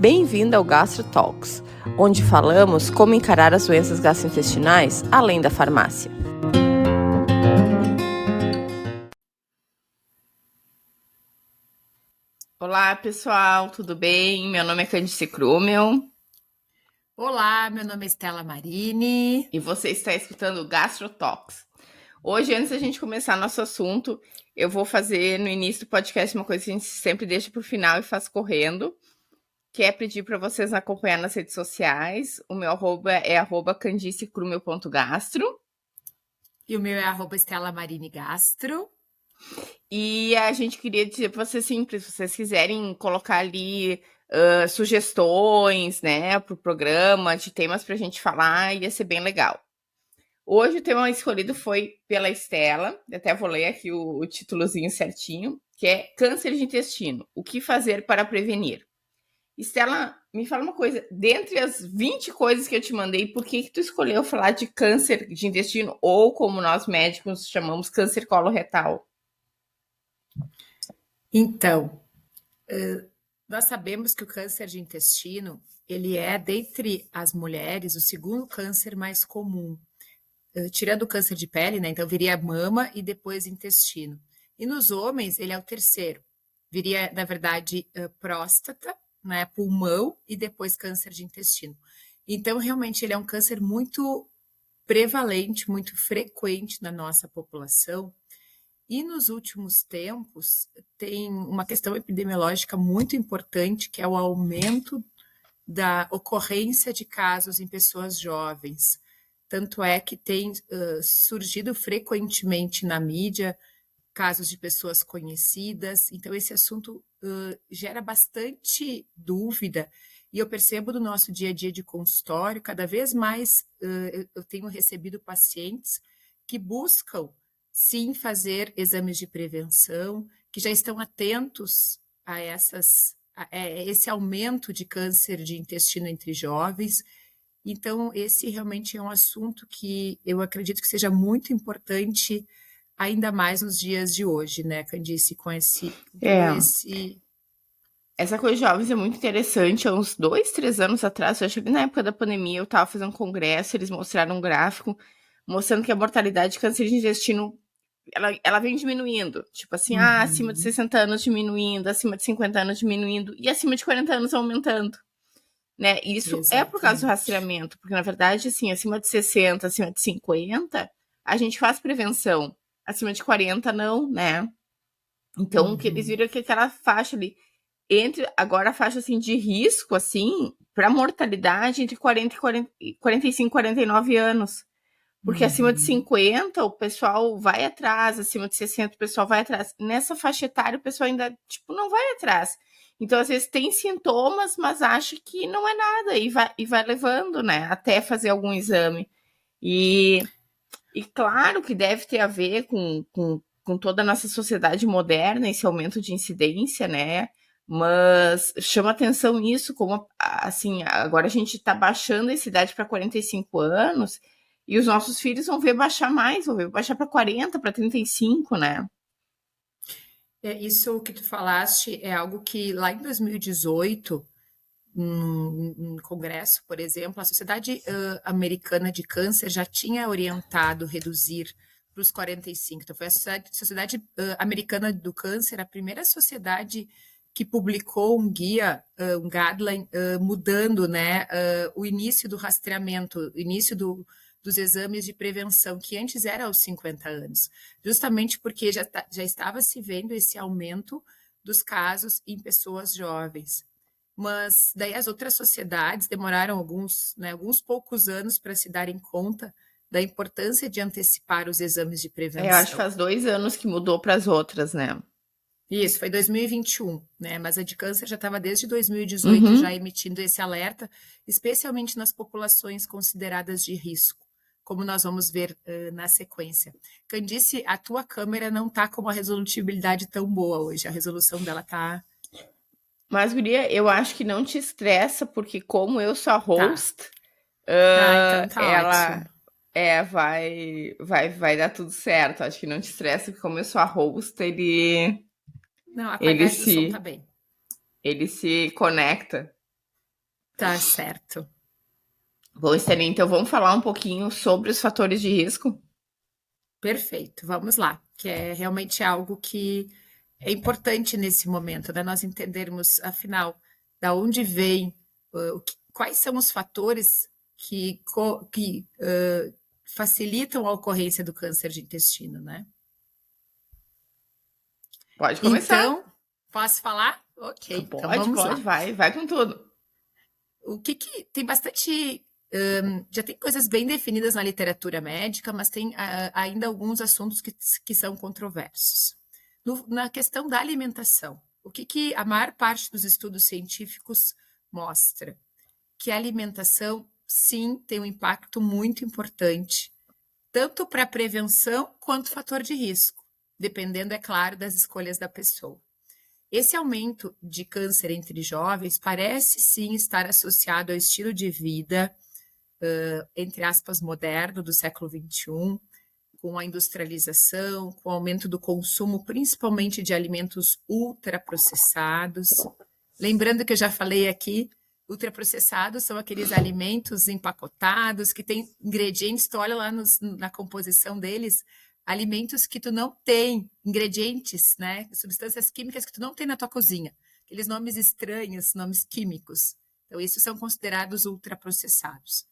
Bem-vindo ao Gastro Talks, onde falamos como encarar as doenças gastrointestinais além da farmácia. Olá, pessoal, tudo bem? Meu nome é Candice Krumel. Olá, meu nome é Stella Marini. E você está escutando o Gastro Talks. Hoje, antes da gente começar nosso assunto, eu vou fazer no início do podcast uma coisa que a gente sempre deixa para o final e faz correndo, que é pedir para vocês acompanhar nas redes sociais. O meu arroba é @candicecrumel.gastro. E o meu é @Stella Marini Gastro. E a gente queria dizer para vocês, simples, se vocês quiserem colocar ali sugestões, né, para o programa, de temas para a gente falar, ia ser bem legal. Hoje o tema escolhido foi pela Stella, até vou ler aqui o títulozinho certinho, que é câncer de intestino, o que fazer para prevenir? Stella, me fala uma coisa, dentre as 20 coisas que eu te mandei, por que tu escolheu falar de câncer de intestino, ou como nós médicos chamamos, câncer coloretal? Então, nós sabemos que o câncer de intestino, ele é, dentre as mulheres, o segundo câncer mais comum. Tirando o câncer de pele, né? Então viria mama e depois intestino. E nos homens, ele é o terceiro. Viria, na verdade, próstata, né? Pulmão e depois câncer de intestino. Então, realmente, ele é um câncer muito prevalente, muito frequente na nossa população. E nos últimos tempos, tem uma questão epidemiológica muito importante, que é o aumento da ocorrência de casos em pessoas jovens. Tanto é que tem surgido frequentemente na mídia casos de pessoas conhecidas. Então, esse assunto gera bastante dúvida. E eu percebo no nosso dia a dia de consultório, cada vez mais eu tenho recebido pacientes que buscam, sim, fazer exames de prevenção, que já estão atentos a esse aumento de câncer de intestino entre jovens. Então, esse realmente é um assunto que eu acredito que seja muito importante, ainda mais nos dias de hoje, né, Candice, com todo esse... Essa coisa de jovens é muito interessante. Há uns 2, 3 anos atrás, eu acho que na época da pandemia, eu estava fazendo um congresso, eles mostraram um gráfico mostrando que a mortalidade de câncer de intestino, ela vem diminuindo. Tipo assim, acima de 60 anos diminuindo, acima de 50 anos diminuindo, e acima de 40 anos aumentando. Né? Isso é por causa do Exatamente. rastreamento, porque na verdade, assim, acima de 60, acima de 50, a gente faz prevenção. Acima de 40, não, né? Então, o que eles viram é que aquela faixa ali, entre agora a faixa assim de risco assim para mortalidade entre 40 e 45, 49 anos. Porque acima de 50 o pessoal vai atrás, acima de 60 o pessoal vai atrás. Nessa faixa etária o pessoal ainda tipo não vai atrás. Então às vezes tem sintomas, mas acha que não é nada e vai levando, né, até fazer algum exame. E claro que deve ter a ver com toda a nossa sociedade moderna, esse aumento de incidência, né? Mas chama atenção isso, como assim, agora a gente está baixando a idade para 45 anos e os nossos filhos vão ver baixar mais, vão ver baixar para 40, para 35, né? Isso que tu falaste é algo que lá em 2018, num congresso, por exemplo, a Sociedade Americana de Câncer já tinha orientado reduzir para os 45. Então, foi a Sociedade Americana do Câncer, a primeira sociedade que publicou um guia, um guideline, mudando, né, o início do rastreamento, o início dos exames de prevenção, que antes era aos 50 anos, justamente porque já estava se vendo esse aumento dos casos em pessoas jovens. Mas daí as outras sociedades demoraram alguns poucos anos para se darem conta da importância de antecipar os exames de Eu acho que prevenção. faz 2 anos que mudou para as outras, né? Isso, foi 2021, né? Mas a de câncer já estava desde 2018 Uhum. já emitindo esse alerta, especialmente nas populações consideradas de risco, como nós vamos ver na sequência. Candice, a tua câmera não está com uma resolutividade tão boa hoje, a resolução dela está... Mas, guria, eu acho que não te estressa, porque como eu sou a Tá. host, Então tá ela ótimo. vai dar tudo certo. Acho que não te estressa, porque como eu sou a host, Não, a ele qualidade do som tá se, bem. ele se conecta. Tá certo. Bom, Esther, então vamos falar um pouquinho sobre os fatores de risco? Perfeito. Vamos lá, que é realmente algo que é importante nesse momento, né? Nós entendermos, afinal, da onde vem, quais são os fatores que facilitam a ocorrência do câncer de intestino, né? Pode começar. Então, posso falar? Ok, então Pode, vamos pode, lá. vai com tudo. O que que tem bastante, já tem coisas bem definidas na literatura médica, mas tem ainda alguns assuntos que são controversos. Na questão da alimentação, o que que a maior parte dos estudos científicos mostra? Que a alimentação, sim, tem um impacto muito importante, tanto para a prevenção quanto fator de risco, dependendo, é claro, das escolhas da pessoa. Esse aumento de câncer entre jovens parece sim estar associado ao estilo de vida, entre aspas, moderno do século XXI, com a industrialização, com o aumento do consumo, principalmente de alimentos ultraprocessados. Lembrando que eu já falei aqui, ultraprocessados são aqueles alimentos empacotados que têm ingredientes, tu olha lá na composição deles, alimentos que tu não tem, ingredientes, né, substâncias químicas que tu não tem na tua cozinha, aqueles nomes estranhos, nomes químicos. Então, esses são considerados ultraprocessados.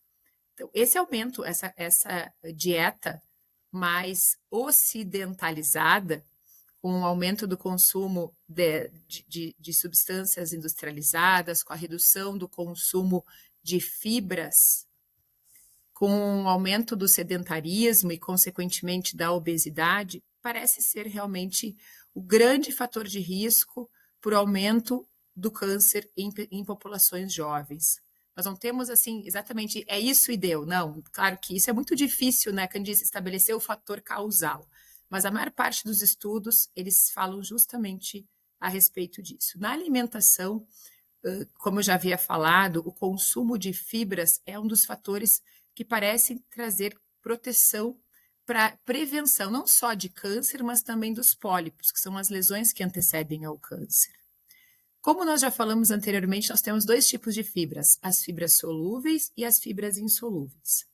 Então, esse aumento, essa dieta mais ocidentalizada, com o aumento do consumo de substâncias industrializadas, com a redução do consumo de fibras, com o aumento do sedentarismo e, consequentemente, da obesidade, parece ser realmente o grande fator de risco por aumento do câncer em populações jovens. Nós não temos assim exatamente é isso e deu. Não, claro que isso é muito difícil, né, Candice, estabelecer o fator causal. Mas a maior parte dos estudos, eles falam justamente a respeito disso. Na alimentação, como eu já havia falado, o consumo de fibras é um dos fatores que parecem trazer proteção para prevenção, não só de câncer, mas também dos pólipos, que são as lesões que antecedem ao câncer. Como nós já falamos anteriormente, nós temos dois tipos de fibras, as fibras solúveis e as fibras insolúveis.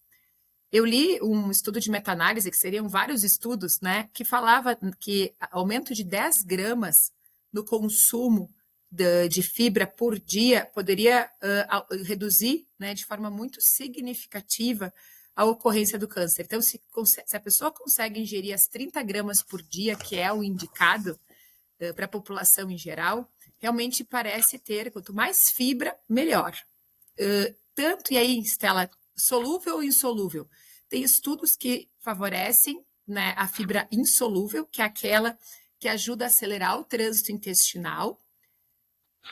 Eu li um estudo de meta-análise, que seriam vários estudos, né, que falava que aumento de 10 gramas no consumo de fibra por dia poderia reduzir, né, de forma muito significativa a ocorrência do câncer. Então, se a pessoa consegue ingerir as 30 gramas por dia, que é o indicado para a população em geral, realmente parece ter, quanto mais fibra, melhor. Tanto, e aí, Stella, solúvel ou insolúvel? Tem estudos que favorecem, né, a fibra insolúvel, que é aquela que ajuda a acelerar o trânsito intestinal.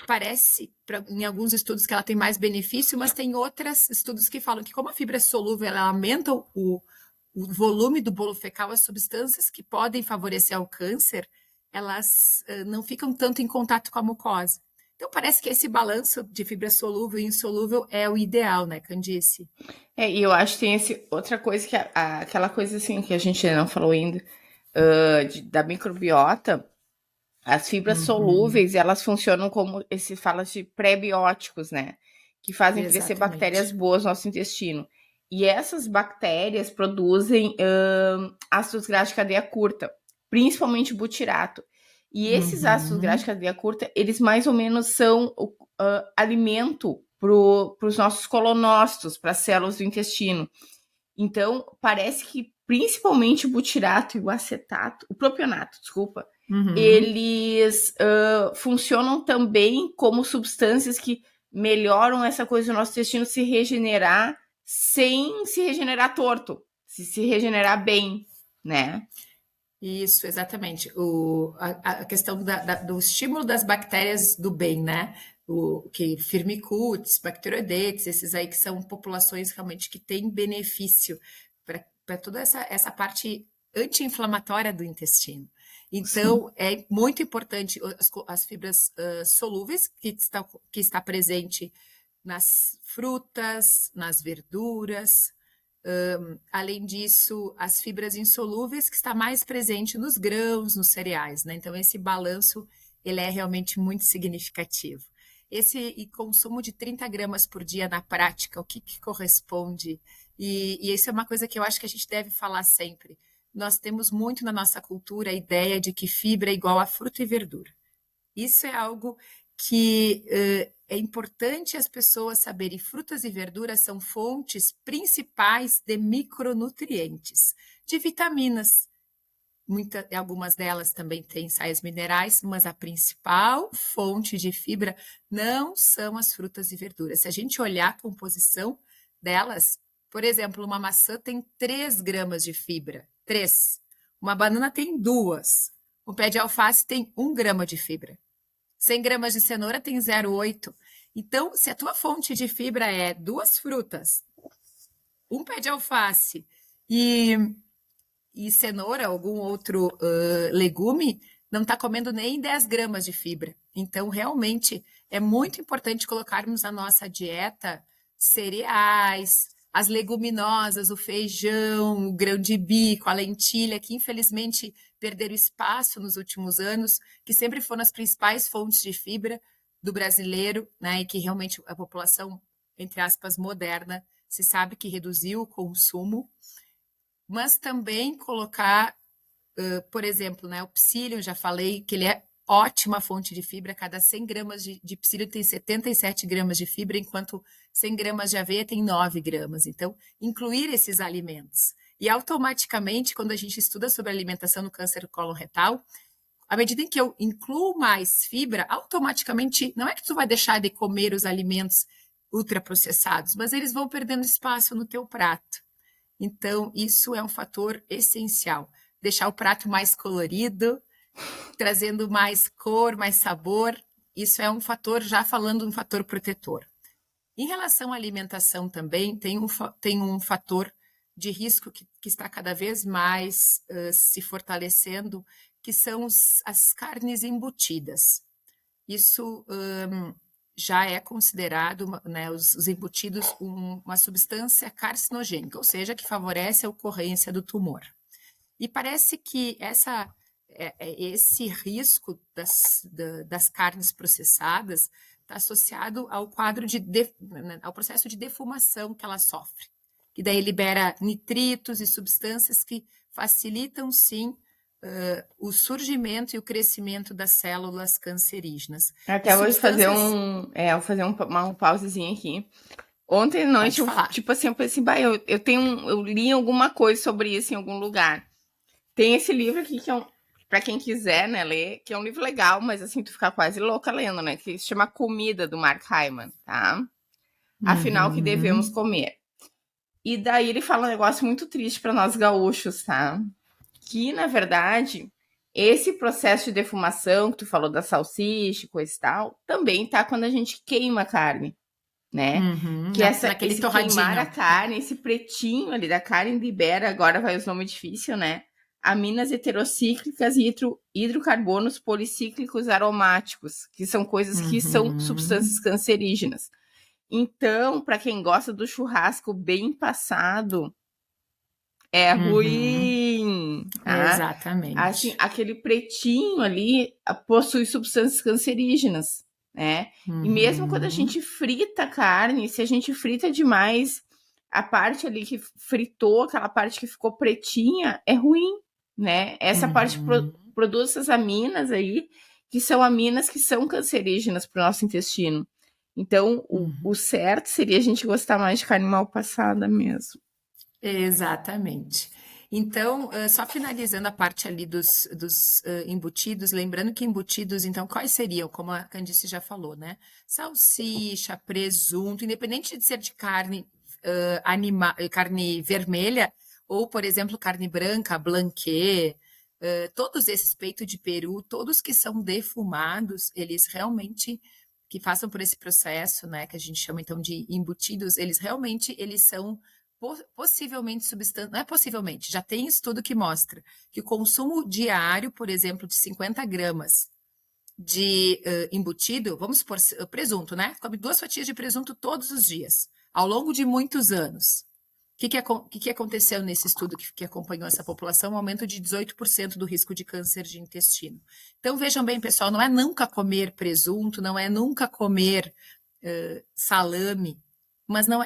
Parece, em alguns estudos, que ela tem mais benefício, mas tem outros estudos que falam que, como a fibra é solúvel, ela aumenta o volume do bolo fecal, as substâncias que podem favorecer o câncer, elas não ficam tanto em contato com a mucosa. Então, parece que esse balanço de fibra solúvel e insolúvel é o ideal, né, Candice? E eu acho que tem outra coisa que aquela coisa assim que a gente não falou ainda, da microbiota, as fibras Uhum, solúveis, elas funcionam como se fala de pré-bióticos, né? Que fazem crescer bactérias exatamente. boas no nosso intestino. E essas bactérias produzem ácidos graxos de cadeia curta, principalmente butirato. E esses ácidos graxos de Uhum. cadeia curta, eles mais ou menos são alimento para os nossos colonócitos, para as células do intestino. Então, parece que principalmente o butirato e o acetato, o propionato, desculpa, Uhum. eles funcionam também como substâncias que melhoram essa coisa do nosso intestino se regenerar sem se regenerar torto, se regenerar bem, né? Isso, exatamente. A questão do estímulo das bactérias do bem, né? O que Firmicutes, Bacteroidetes, esses aí que são populações realmente que têm benefício para toda essa parte anti-inflamatória do intestino. Sim. Então, é muito importante as fibras solúveis que está presente nas frutas, nas verduras, além disso, as fibras insolúveis, que está mais presente nos grãos, nos cereais, né? Então, esse balanço, ele é realmente muito significativo. esse consumo de 30 gramas por dia na prática, o que corresponde? E isso é uma coisa que eu acho que a gente deve falar sempre. Nós temos muito na nossa cultura a ideia de que fibra é igual a fruta e verdura. Isso é algo que é importante as pessoas saberem. Frutas e verduras são fontes principais de micronutrientes, de vitaminas. Algumas delas também têm sais minerais, mas a principal fonte de fibra não são as frutas e verduras. Se a gente olhar a composição delas, por exemplo, uma maçã tem 3 gramas de fibra, 3. Uma banana tem 2. Um pé de alface tem 1 grama de fibra. 100 gramas de cenoura tem 0,8. Então, se a tua fonte de fibra é 2 frutas, um pé de alface e cenoura, algum outro legume, não está comendo nem 10 gramas de fibra. Então, realmente, é muito importante colocarmos na nossa dieta cereais, as leguminosas, o feijão, o grão de bico, a lentilha, que infelizmente perderam espaço nos últimos anos, que sempre foram as principais fontes de fibra do brasileiro, né? E que realmente a população, entre aspas, moderna, se sabe que reduziu o consumo, mas também colocar, por exemplo, né, o psyllium, já falei que ele é ótima fonte de fibra, cada 100 gramas de psyllium tem 77 gramas de fibra, enquanto 100 gramas de aveia tem 9 gramas. Então, incluir esses alimentos. E automaticamente, quando a gente estuda sobre alimentação no câncer do colo retal, à medida em que eu incluo mais fibra, automaticamente, não é que tu vai deixar de comer os alimentos ultraprocessados, mas eles vão perdendo espaço no teu prato. Então, isso é um fator essencial. Deixar o prato mais colorido, trazendo mais cor, mais sabor. Isso é um fator, já falando um fator protetor. Em relação à alimentação também, tem um fator de risco que está cada vez mais se fortalecendo, que são as carnes embutidas. Isso já é considerado, né, os embutidos, uma substância carcinogênica, ou seja, que favorece a ocorrência do tumor. E parece que esse risco das carnes processadas está associado ao quadro ao processo de defumação que ela sofre, que daí libera nitritos e substâncias que facilitam, sim, o surgimento e o crescimento das células cancerígenas. Até vou fazer vou fazer uma pausezinha aqui. Ontem à noite, tipo assim, eu pensei, eu li alguma coisa sobre isso em algum lugar. Tem esse livro aqui que é para quem quiser, né, ler, que é um livro legal, mas assim, tu fica quase louca lendo, né, que se chama Comida, do Mark Hyman, tá? Afinal, o que devemos comer? E daí ele fala um negócio muito triste para nós gaúchos, tá? Que, na verdade, esse processo de defumação que tu falou da salsicha, coisa e tal, também tá quando a gente queima a carne, né? Que esse queimar a carne, esse pretinho ali da carne libera, agora vai os nomes difíceis, né? Aminas heterocíclicas e hidrocarbonos policíclicos aromáticos, que são coisas que são substâncias cancerígenas. Então, para quem gosta do churrasco bem passado, é ruim. Tá? Exatamente. Assim, aquele pretinho ali possui substâncias cancerígenas, né? E mesmo quando a gente frita a carne, se a gente frita demais, a parte ali que fritou, aquela parte que ficou pretinha, é ruim, né? Essa parte produz essas aminas aí, que são aminas que são cancerígenas para o nosso intestino. Então, o certo seria a gente gostar mais de carne mal passada mesmo. Exatamente. Então, só finalizando a parte ali dos embutidos, lembrando que embutidos, então, quais seriam, como a Candice já falou, né? Salsicha, presunto, independente de ser de carne carne vermelha ou, por exemplo, carne branca, blanquê, todos esses peito de peru, todos que são defumados, eles realmente que passam por esse processo, né, que a gente chama então de embutidos, eles são possivelmente substância, não é possivelmente, já tem estudo que mostra que o consumo diário, por exemplo, de 50 gramas de embutido, vamos supor, presunto, né? Come 2 fatias de presunto todos os dias, ao longo de muitos anos. que aconteceu nesse estudo que acompanhou essa população? Um aumento de 18% do risco de câncer de intestino. Então, vejam bem, pessoal, não é nunca comer presunto, não é nunca comer salame, mas não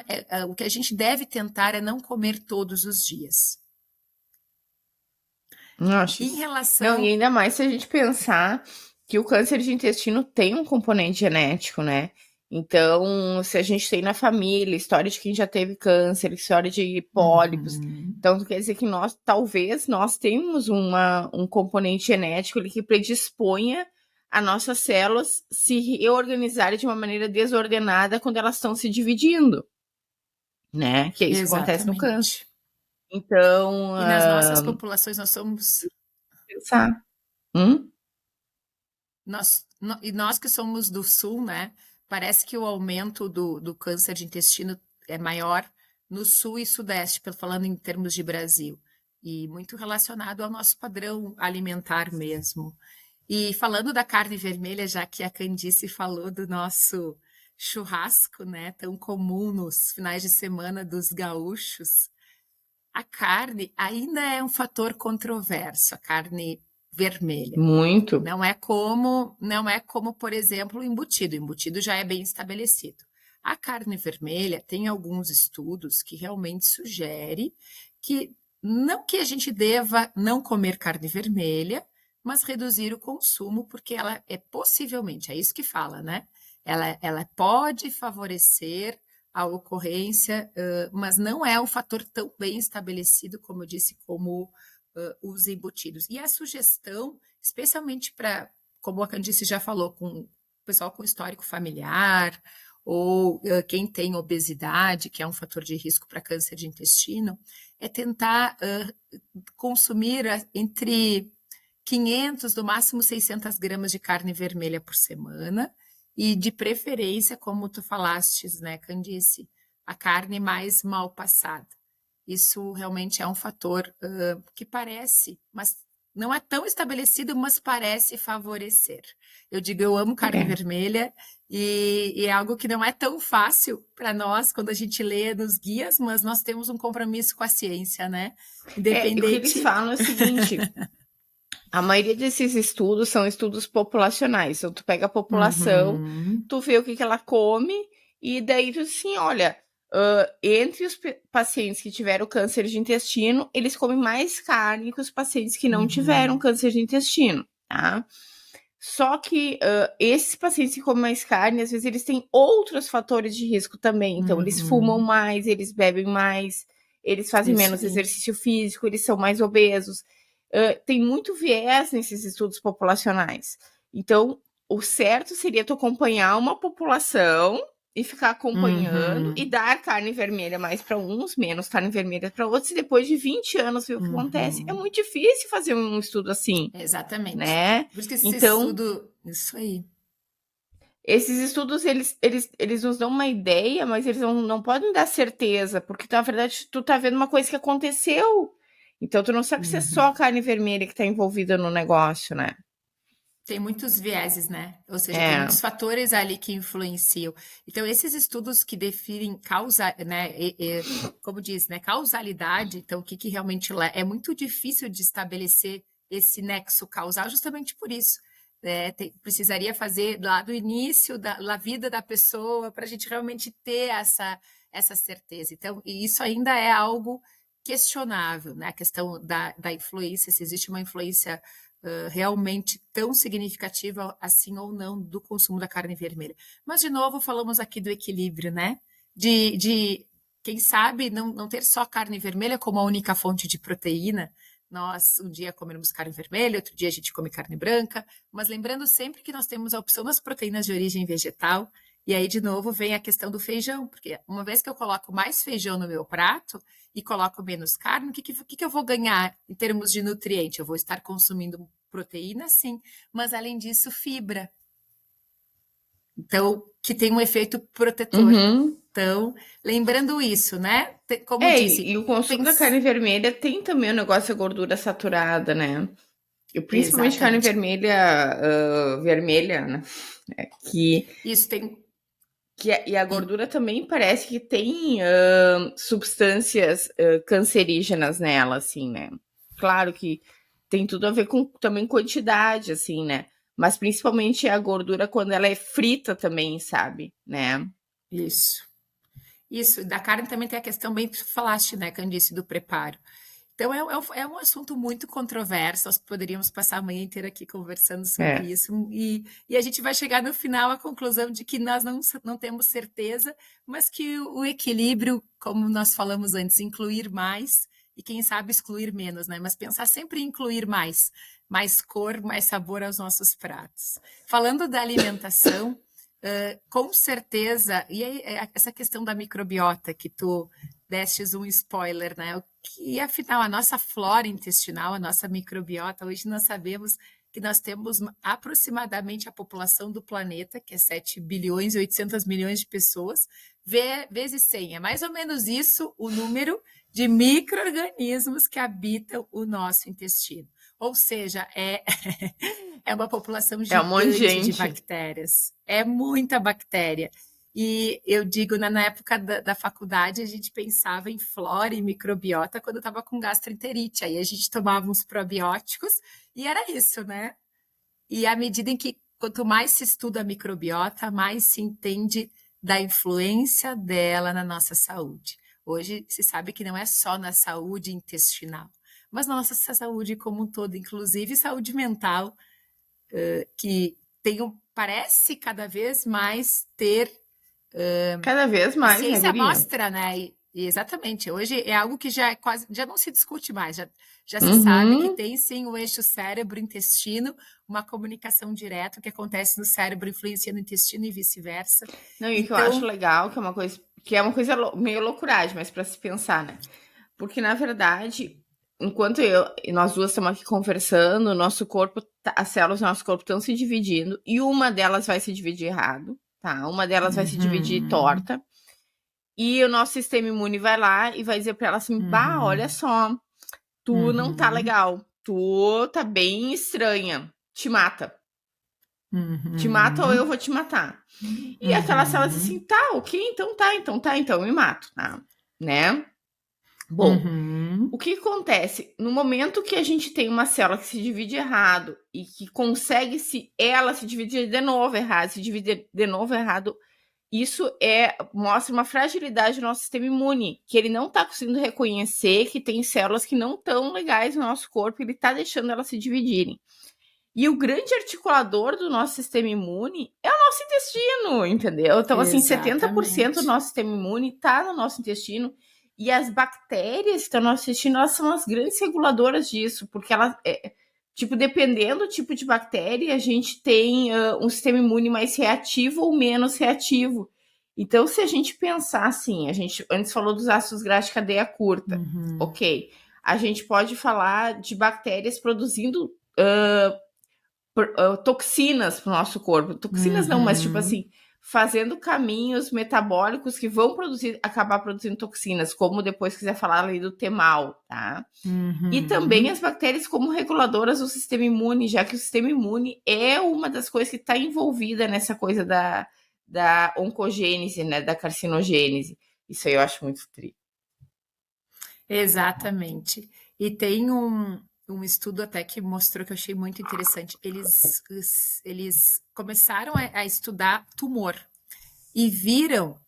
o que a gente deve tentar é não comer todos os dias. Nossa. Em Não, e relação... ainda mais se a gente pensar que o câncer de intestino tem um componente genético, né? Então, se a gente tem na família história de quem já teve câncer, história de pólipos, então quer dizer que talvez nós tenhamos um componente genético ali que predisponha as nossas células se reorganizarem de uma maneira desordenada quando elas estão se dividindo, né? Que é isso que acontece no câncer. Exatamente. Então, E nas nossas populações nós somos... pensar. E nós que somos do sul, né? Parece que o aumento do câncer de intestino é maior no sul e sudeste, falando em termos de Brasil, e muito relacionado ao nosso padrão alimentar mesmo. E falando da carne vermelha, já que a Candice falou do nosso churrasco, né, tão comum nos finais de semana dos gaúchos, a carne ainda é um fator controverso, a carne vermelha. Muito. Não é como, por exemplo, o embutido. O embutido já é bem estabelecido. A carne vermelha tem alguns estudos que realmente sugerem que não que a gente deva não comer carne vermelha, mas reduzir o consumo, porque ela é possivelmente, é isso que fala, né? Ela pode favorecer a ocorrência, mas não é um fator tão bem estabelecido, como eu disse, como os embutidos. E a sugestão, especialmente para, como a Candice já falou, com o pessoal com histórico familiar, ou quem tem obesidade, que é um fator de risco para câncer de intestino, é tentar consumir entre 500, no máximo 600 gramas de carne vermelha por semana, e de preferência, como tu falastes, né, Candice, a carne mais mal passada. Isso realmente é um fator que parece, mas não é tão estabelecido, mas parece favorecer. Eu digo, eu amo carne vermelha e é algo que não é tão fácil para nós quando a gente lê nos guias, mas nós temos um compromisso com a ciência, né? E o que eles falam é o seguinte: a maioria desses estudos são estudos populacionais. Então, tu pega a população, tu vê o que ela come, e daí tu assim, olha, entre os pacientes que tiveram câncer de intestino, eles comem mais carne que os pacientes que não tiveram câncer de intestino, tá? Só que esses pacientes que comem mais carne, às vezes eles têm outros fatores de risco também. Então, eles fumam mais, eles bebem mais, eles fazem menos exercício físico, eles são mais obesos. Tem muito viés nesses estudos populacionais. Então, o certo seria tu acompanhar uma população e ficar acompanhando e dar carne vermelha mais para uns, menos carne vermelha para outros, e depois de 20 anos ver o que acontece. É muito difícil fazer um estudo assim. Exatamente. Né? Por isso que esse então, estudo... Isso aí. Esses estudos, eles nos dão uma ideia, mas eles não podem dar certeza, porque na verdade tu tá vendo uma coisa que aconteceu. Então tu não sabe se é só a carne vermelha que tá envolvida no negócio, né? Tem muitos vieses, né? Ou seja, tem muitos fatores ali que influenciam. Então, esses estudos que definem causa, né? Como diz, né? Causalidade, então, o que realmente é muito difícil de estabelecer esse nexo causal, justamente por isso. Precisaria fazer lá do início da vida da pessoa para a gente realmente ter essa certeza. Então, e isso ainda é algo questionável, né? A questão da influência, se existe uma influência realmente tão significativa assim ou não do consumo da carne vermelha. Mas, de novo, falamos aqui do equilíbrio, né? De quem sabe, não ter só carne vermelha como a única fonte de proteína. Nós, um dia comemos carne vermelha, outro dia a gente come carne branca, mas lembrando sempre que nós temos a opção das proteínas de origem vegetal, e aí, de novo, vem a questão do feijão, porque uma vez que eu coloco mais feijão no meu prato e coloco menos carne, o que eu vou ganhar em termos de nutriente? Eu vou estar consumindo proteína, sim, mas além disso, fibra. Então, que tem um efeito protetor. Então, lembrando isso, né? Como disse... E o consumo da carne vermelha tem também o negócio da gordura saturada, né? E principalmente carne vermelha, né? Isso tem... E a E gordura também parece que tem substâncias cancerígenas nela, assim, né? Claro que tem tudo a ver com também quantidade, assim, né? Mas principalmente a gordura quando ela é frita também, sabe? Né? isso. Isso, da carne também tem a questão bem que tu falaste, né, Candice, do preparo. Então é um assunto muito controverso, nós poderíamos passar a manhã inteira aqui conversando sobre É. isso, e a gente vai chegar no final à conclusão de que nós não temos certeza, mas que o equilíbrio, como nós falamos antes, incluir mais e quem sabe excluir menos, né? Mas pensar sempre em incluir mais cor, mais sabor aos nossos pratos. Falando da alimentação, com certeza, e aí, essa questão da microbiota que tu destes um spoiler, né? E afinal, a nossa flora intestinal, a nossa microbiota, hoje nós sabemos que nós temos aproximadamente a população do planeta, que é 7 bilhões e 800 milhões de pessoas, vezes 100. É mais ou menos isso o número de micro-organismos que habitam o nosso intestino. Ou seja, é uma população É um monte de gigante de gente. bactérias. É muita bactéria. E eu digo, na época da faculdade, a gente pensava em flora e microbiota quando estava com gastroenterite. Aí a gente tomava uns probióticos e era isso, né? E à medida em que quanto mais se estuda a microbiota, mais se entende da influência dela na nossa saúde. Hoje se sabe que não é só na saúde intestinal, mas na nossa saúde como um todo, inclusive saúde mental, que parece cada vez mais ter Cada vez a mais, né, ciência guria? mostra, né? E exatamente. Hoje é algo que já é quase, já não se discute mais, já se sabe que Uhum. tem sim o eixo cérebro-intestino, uma comunicação direta, o que acontece no cérebro influencia no intestino e vice-versa. Não, e o que eu acho Então, legal, que é uma coisa meio loucuragem, mas para se pensar, né? Porque, na verdade, enquanto eu e nós duas estamos aqui conversando, o nosso corpo, as células do nosso corpo estão se dividindo e uma delas vai se dividir errado, tá? Uma delas vai se dividir uhum, torta e o nosso sistema imune vai lá e vai dizer para ela assim: bah, olha uhum, só, tu não tá uhum, legal, tu tá bem estranha, te mata. Te mata ou eu uhum, vou te matar. E aquela célula diz assim: uhum, tá, ok, então eu me mato, tá? Né? Bom, o uhum, que acontece? No momento que a gente tem uma célula que se divide errado e que consegue ela se dividir de novo errado, se dividir de novo errado, isso mostra uma fragilidade do nosso sistema imune, que ele não está conseguindo reconhecer que tem células que não estão legais no nosso corpo, ele está deixando elas se dividirem. E o grande articulador do nosso sistema imune é o nosso intestino, entendeu? Então, assim, 70% do exatamente. nosso sistema imune está no nosso intestino. E as bactérias que estão no nosso intestino, elas são as grandes reguladoras disso, porque elas, tipo, dependendo do tipo de bactéria, a gente tem um sistema imune mais reativo ou menos reativo. Então, se a gente pensar assim, a gente antes falou dos ácidos graxos de cadeia curta, Uhum, ok. A gente pode falar de bactérias produzindo toxinas para o nosso corpo. Toxinas não, mas tipo uhum, assim, fazendo caminhos metabólicos que vão acabar produzindo toxinas, como depois quiser falar ali do temal, tá? E também as uhum. bactérias como reguladoras do sistema imune, já que o sistema imune é uma das coisas que está envolvida nessa coisa da oncogênese, né, da carcinogênese. Isso aí eu acho muito triste. Exatamente. E tem um estudo até que mostrou que eu achei muito interessante. Eles começaram a estudar tumor e viram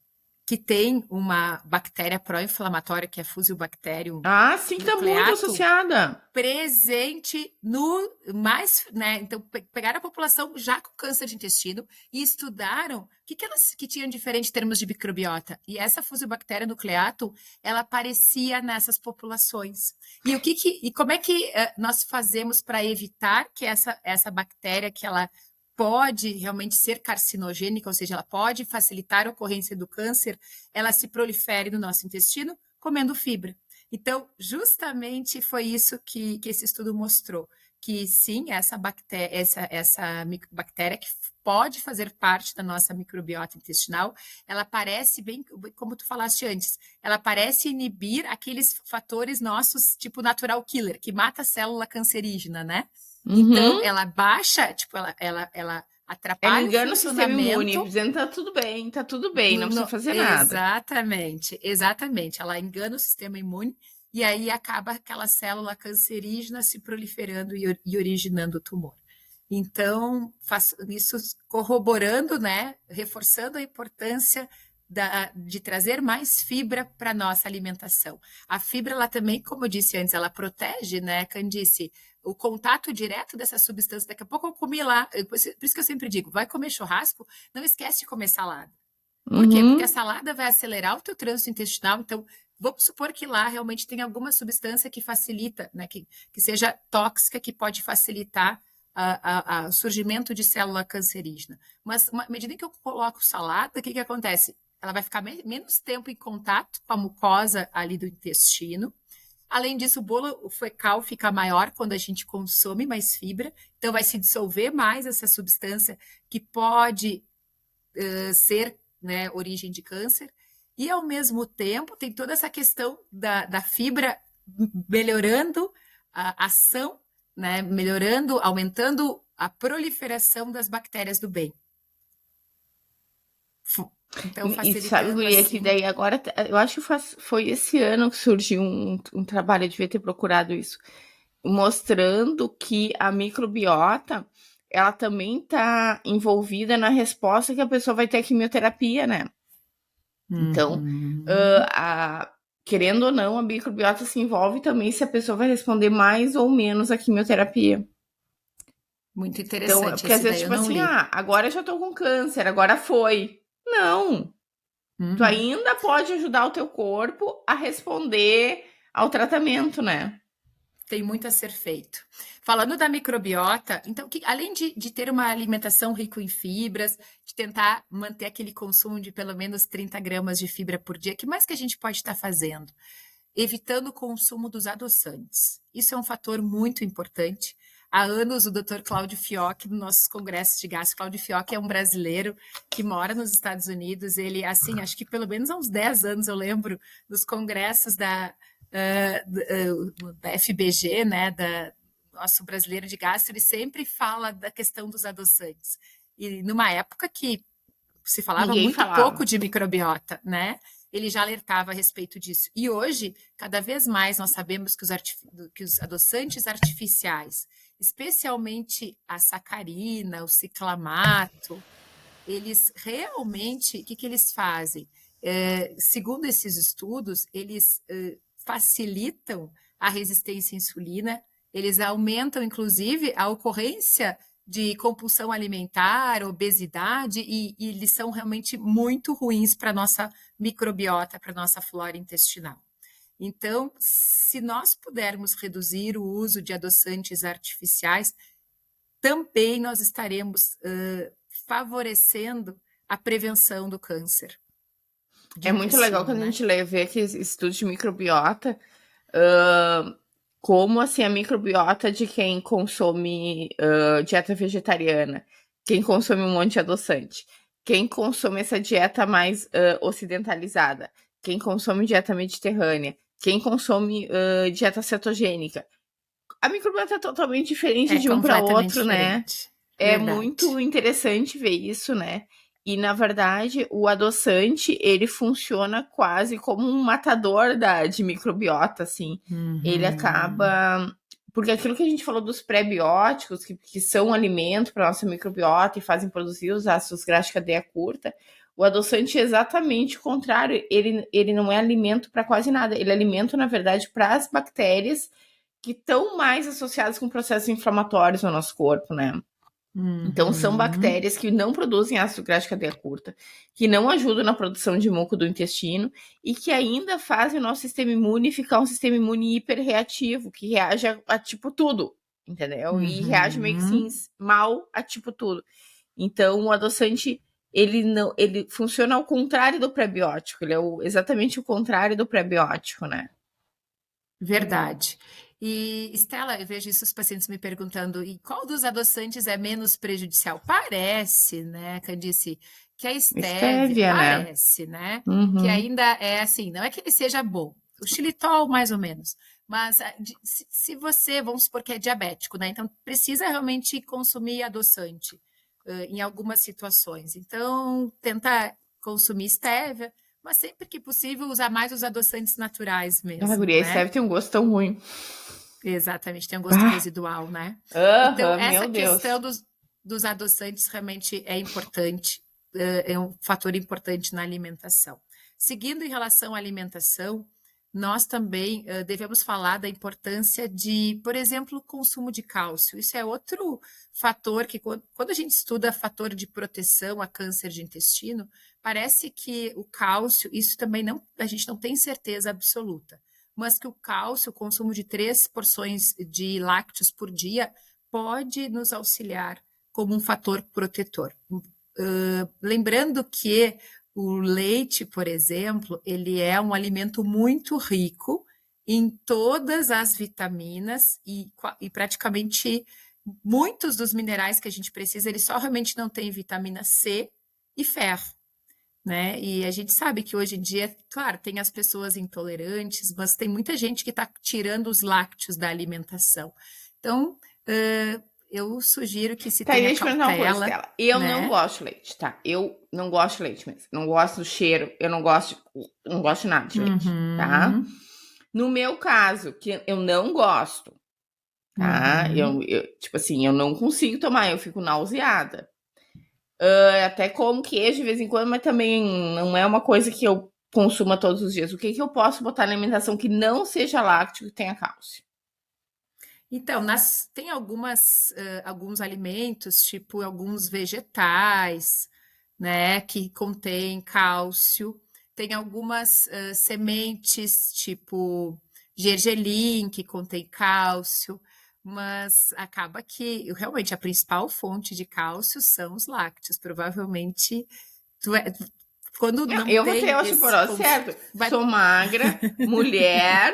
que tem uma bactéria pró-inflamatória, que é Fusobacterium Ah, sim, que tá muito nucleatum, associada. presente no mais, né? Então, pegaram a população já com câncer de intestino e estudaram o que elas que tinham diferente em termos de microbiota. E essa Fusobacteria nucleatum, ela aparecia nessas populações. E como é que nós fazemos para evitar que essa bactéria que ela pode realmente ser carcinogênica, ou seja, ela pode facilitar a ocorrência do câncer, ela se prolifere no nosso intestino comendo fibra. Então, justamente foi isso que esse estudo mostrou, que sim, essa bactéria que pode fazer parte da nossa microbiota intestinal, ela parece bem, como tu falaste antes, ela parece inibir aqueles fatores nossos, tipo natural killer, que mata a célula cancerígena, né? Então, Uhum. ela baixa, tipo, ela Ela atrapalha o engana o sistema imune, funcionamento. dizendo tá tudo bem, não precisa fazer nada. Exatamente, exatamente. Ela engana o sistema imune e aí acaba aquela célula cancerígena se proliferando e originando o tumor. Então, isso corroborando, né, reforçando a importância de trazer mais fibra para a nossa alimentação. A fibra, ela também, como eu disse antes, ela protege, né, Candice, o contato direto dessa substância. Daqui a pouco eu comi lá, por isso que eu sempre digo, vai comer churrasco, não esquece de comer salada. Por quê? Porque a Uhum. salada vai acelerar o teu trânsito intestinal, então vamos supor que lá realmente tem alguma substância que facilita, né, que seja tóxica, que pode facilitar o surgimento de célula cancerígena. Mas à medida que eu coloco salada, o que acontece? Ela vai ficar menos tempo em contato com a mucosa ali do intestino. Além disso, o bolo fecal fica maior quando a gente consome mais fibra, então vai se dissolver mais essa substância que pode ser, né, origem de câncer. E, ao mesmo tempo, tem toda essa questão da fibra melhorando a ação, né, melhorando, aumentando a proliferação das bactérias do bem. Então, E sabe, facilitando Guria, que assim. daí agora, eu acho que foi esse ano que surgiu um trabalho, eu devia ter procurado isso, mostrando que a microbiota, ela também está envolvida na resposta que a pessoa vai ter à quimioterapia, né? Então, Uhum. querendo ou não, a microbiota se envolve também se a pessoa vai responder mais ou menos à quimioterapia. Muito Então, interessante. porque às Esse vezes, daí eu tipo não assim, li. agora eu já tô com câncer, agora foi. Não, tu Uhum. ainda pode ajudar o teu corpo a responder ao tratamento, né? Tem muito a ser feito. Falando da microbiota, então, além de ter uma alimentação rica em fibras, de tentar manter aquele consumo de pelo menos 30 gramas de fibra por dia, o que mais que a gente pode estar fazendo? Evitando o consumo dos adoçantes. Isso é um fator muito importante. Há anos, o Dr. Cláudio Fiocchi, nos nossos congressos de gastro, Cláudio Fiocchi é um brasileiro que mora nos Estados Unidos. Ele, assim, acho que pelo menos há uns 10 anos eu lembro dos congressos da FBG, né, da nosso brasileiro de gastro, ele sempre fala da questão dos adoçantes. E numa época que se falava Ninguém muito pouco falava. de microbiota, né? Ele já alertava a respeito disso. E hoje, cada vez mais, nós sabemos que os adoçantes artificiais, especialmente a sacarina, o ciclamato, eles realmente, o que eles fazem? Segundo esses estudos, eles facilitam a resistência à insulina, eles aumentam, inclusive, a ocorrência de compulsão alimentar, obesidade, e eles são realmente muito ruins para a nossa microbiota, para a nossa flora intestinal. Então, se nós pudermos reduzir o uso de adoçantes artificiais, também nós estaremos favorecendo a prevenção do câncer de É muito legal intestino, quando a né? gente vê aqui estudos de microbiota, como assim a microbiota de quem consome dieta vegetariana, quem consome um monte de adoçante, quem consome essa dieta mais ocidentalizada, quem consome dieta mediterrânea, quem consome dieta cetogênica. A microbiota é totalmente diferente É de um para completamente outro, né? diferente. É muito Verdade. interessante ver isso, né? E na verdade, o adoçante, ele funciona quase como um matador de microbiota, assim. Ele Uhum. acaba. Porque aquilo que a gente falou dos pré-bióticos, que são alimento para nossa microbiota e fazem produzir os ácidos graxos de cadeia curta, o adoçante é exatamente o contrário. Ele não é alimento para quase nada. Ele é alimento, na verdade, para as bactérias que estão mais associadas com processos inflamatórios no nosso corpo, né? Então, são Uhum. bactérias que não produzem ácido graxo de cadeia curta, que não ajudam na produção de muco do intestino e que ainda fazem o nosso sistema imune ficar um sistema imune hiperreativo, que reage a tipo tudo, entendeu? E reage meio que sim, Uhum. mal a tipo tudo. Então, o adoçante, ele funciona ao contrário do prebiótico, ele é exatamente o contrário do prebiótico, né? Verdade. E, Estela, eu vejo isso os pacientes me perguntando, e qual dos adoçantes é menos prejudicial? Parece, né, Candice, que a estévia, Estévia, né? parece, né, que Uhum. ainda é assim, não é que ele seja bom, o xilitol mais ou menos, mas se você, vamos supor que é diabético, né, então precisa realmente consumir adoçante. em algumas situações. Então, tentar consumir stevia, mas sempre que possível usar mais os adoçantes naturais Ah, mesmo, guria, esse né? deve ter um gosto tão ruim. Exatamente, tem um gosto Ah, residual, né? Então, aham, essa meu Deus. questão dos adoçantes realmente é importante, é um fator importante na alimentação. Seguindo em relação à alimentação, nós também devemos falar da importância de, por exemplo, o consumo de cálcio. Isso é outro fator que, quando a gente estuda fator de proteção a câncer de intestino, parece que o cálcio, isso também não, a gente não tem certeza absoluta, mas que o cálcio, o consumo de 3 porções de lácteos por dia, pode nos auxiliar como um fator protetor. Lembrando que o leite, por exemplo, ele é um alimento muito rico em todas as vitaminas e praticamente muitos dos minerais que a gente precisa, ele só realmente não tem vitamina C e ferro, né? E a gente sabe que hoje em dia, claro, tem as pessoas intolerantes, mas tem muita gente que está tirando os lácteos da alimentação. Então, eu sugiro que se Tá, e tenha deixa eu te perguntar uma coisa, cautela, Stella. Eu não né? gosto de leite, tá? Eu não gosto de leite mesmo. Não gosto do cheiro, eu não gosto de nada de leite, tá? Uhum, No meu caso, que eu não gosto, tá? uhum. Tipo assim, eu não consigo tomar, eu fico nauseada. Até como queijo de vez em quando, mas também não é uma coisa que eu consuma todos os dias. O que que eu posso botar na alimentação que não seja lácteo, que tenha cálcio? Então, tem alguns alimentos, tipo alguns vegetais, né, que contêm cálcio. Tem algumas sementes, tipo gergelim, que contém cálcio, mas acaba que realmente a principal fonte de cálcio são os lácteos. Provavelmente, tu é- quando Não, não eu vou ter tem esse osteoporose, certo? vai, Sou magra, mulher,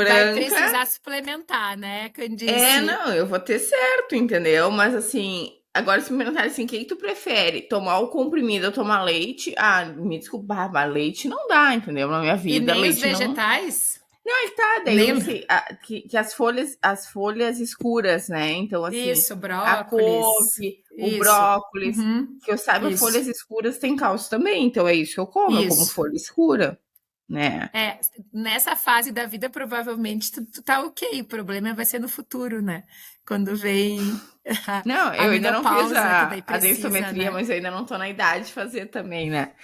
vai branca. precisar suplementar, né, Candice? Não, eu vou ter certo, entendeu? Mas assim, agora se me perguntarem assim, o que que tu prefere? Tomar o comprimido ou tomar leite? Ah, me desculpa, mas leite não dá, entendeu? Na minha E vida, nem os leite não. vegetais? Aí tá, daí eu Nem não sei, que as folhas escuras, né? Então, assim, isso, a brócolis. couve, o Isso. brócolis, Uhum. que eu saiba, Isso. folhas escuras tem cálcio também, então é isso que eu como Isso. folha escura, né? É, nessa fase da vida, provavelmente tu tá ok. O problema vai ser no futuro, né? Quando vem Não, a eu ainda não fiz menopausa, que daí a precisa, densitometria, né? mas eu ainda não tô na idade de fazer também, né?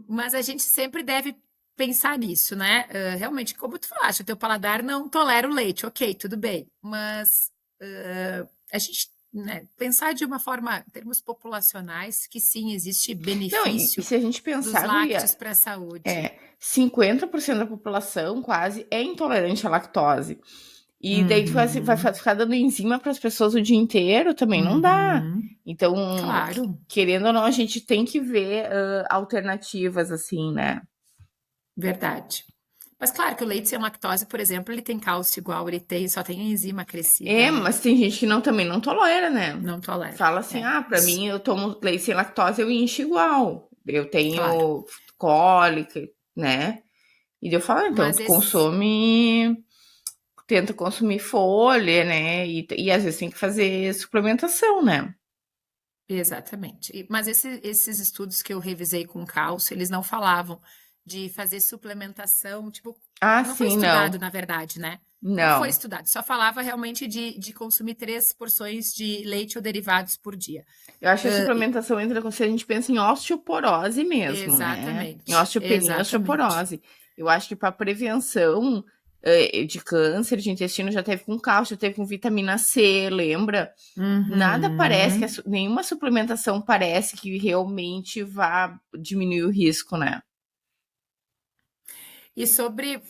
Mas a gente sempre deve pensar nisso, né? Realmente, como tu falaste, o teu paladar não tolera o leite, ok, tudo bem. Mas a gente, né, pensar de uma forma, em termos populacionais, que sim, existe Não, e benefício se a gente dos pensar, guria, lácteos para a saúde. 50% da população quase é intolerante à lactose. E daí tu Uhum, ficar dando enzima para as pessoas o dia inteiro também não dá. uhum, Então, claro, querendo ou não, a gente tem que ver alternativas assim, né? verdade. Mas claro que o leite sem lactose, por exemplo, ele tem cálcio igual, ele tem, só tem enzima acrescida, É, né? mas tem gente que não, também não tolera, né? Não tolera. Fala assim, É, ah, para isso, mim eu tomo leite sem lactose, eu encho igual. Eu claro. tenho cólica, né? E daí eu falo, então Mas tu esse, consome, tenta consumir folha, né? E às vezes tem que fazer suplementação, né? exatamente. Mas esses estudos que eu revisei com cálcio, eles não falavam de fazer suplementação, tipo, Ah, não foi sim, estudado, não. na verdade, né? Não foi Não. estudado, só falava realmente de consumir 3 porções de leite ou derivados por dia. Eu acho que a Ah, suplementação entra se a gente pensa em osteoporose mesmo, né? Em exatamente, osteopenia e exatamente. osteoporose. Eu acho que para prevenção de câncer de intestino já teve com cálcio, já teve com vitamina C, lembra? Nada parece que Uhum. nenhuma suplementação parece que realmente vá diminuir o risco, né? E sobre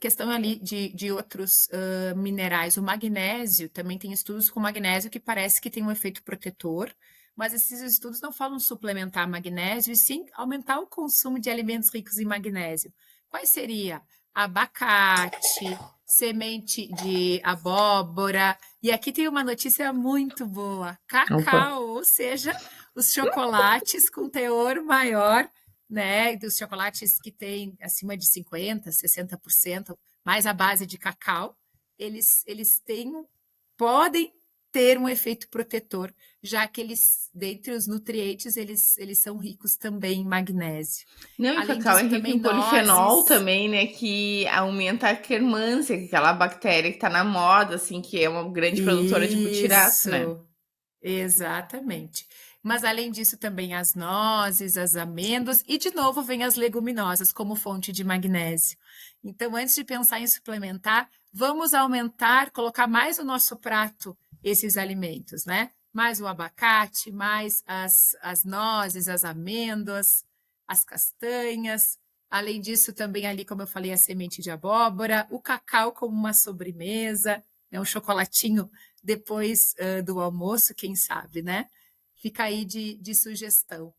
questão ali de outros minerais, o magnésio, também tem estudos com magnésio que parece que tem um efeito protetor, mas esses estudos não falam suplementar magnésio, e sim aumentar o consumo de alimentos ricos em magnésio. Quais seria? Abacate, semente de abóbora, e aqui tem uma notícia muito boa: Opa. cacau, ou seja, os chocolates com teor maior, né, dos chocolates que têm acima de 50, 60%, mais a base de cacau, eles podem ter um efeito protetor, já que eles, dentre os nutrientes, eles são ricos também em magnésio. Não, e o Além cacau é disso, rico também em polifenol nozes. também, né? Que aumenta a quermância, que é aquela bactéria que tá na moda, assim, que é uma grande produtora de butirato, né? Isso, exatamente. Mas além disso, também as nozes, as amêndoas e de novo vem as leguminosas como fonte de magnésio. Então, antes de pensar em suplementar, vamos aumentar, colocar mais no nosso prato esses alimentos, né? Mais o abacate, mais as nozes, as amêndoas, as castanhas. Além disso, também ali, como eu falei, a semente de abóbora, o cacau como uma sobremesa, né? Um chocolatinho depois do almoço, quem sabe, né? Fica aí de sugestão.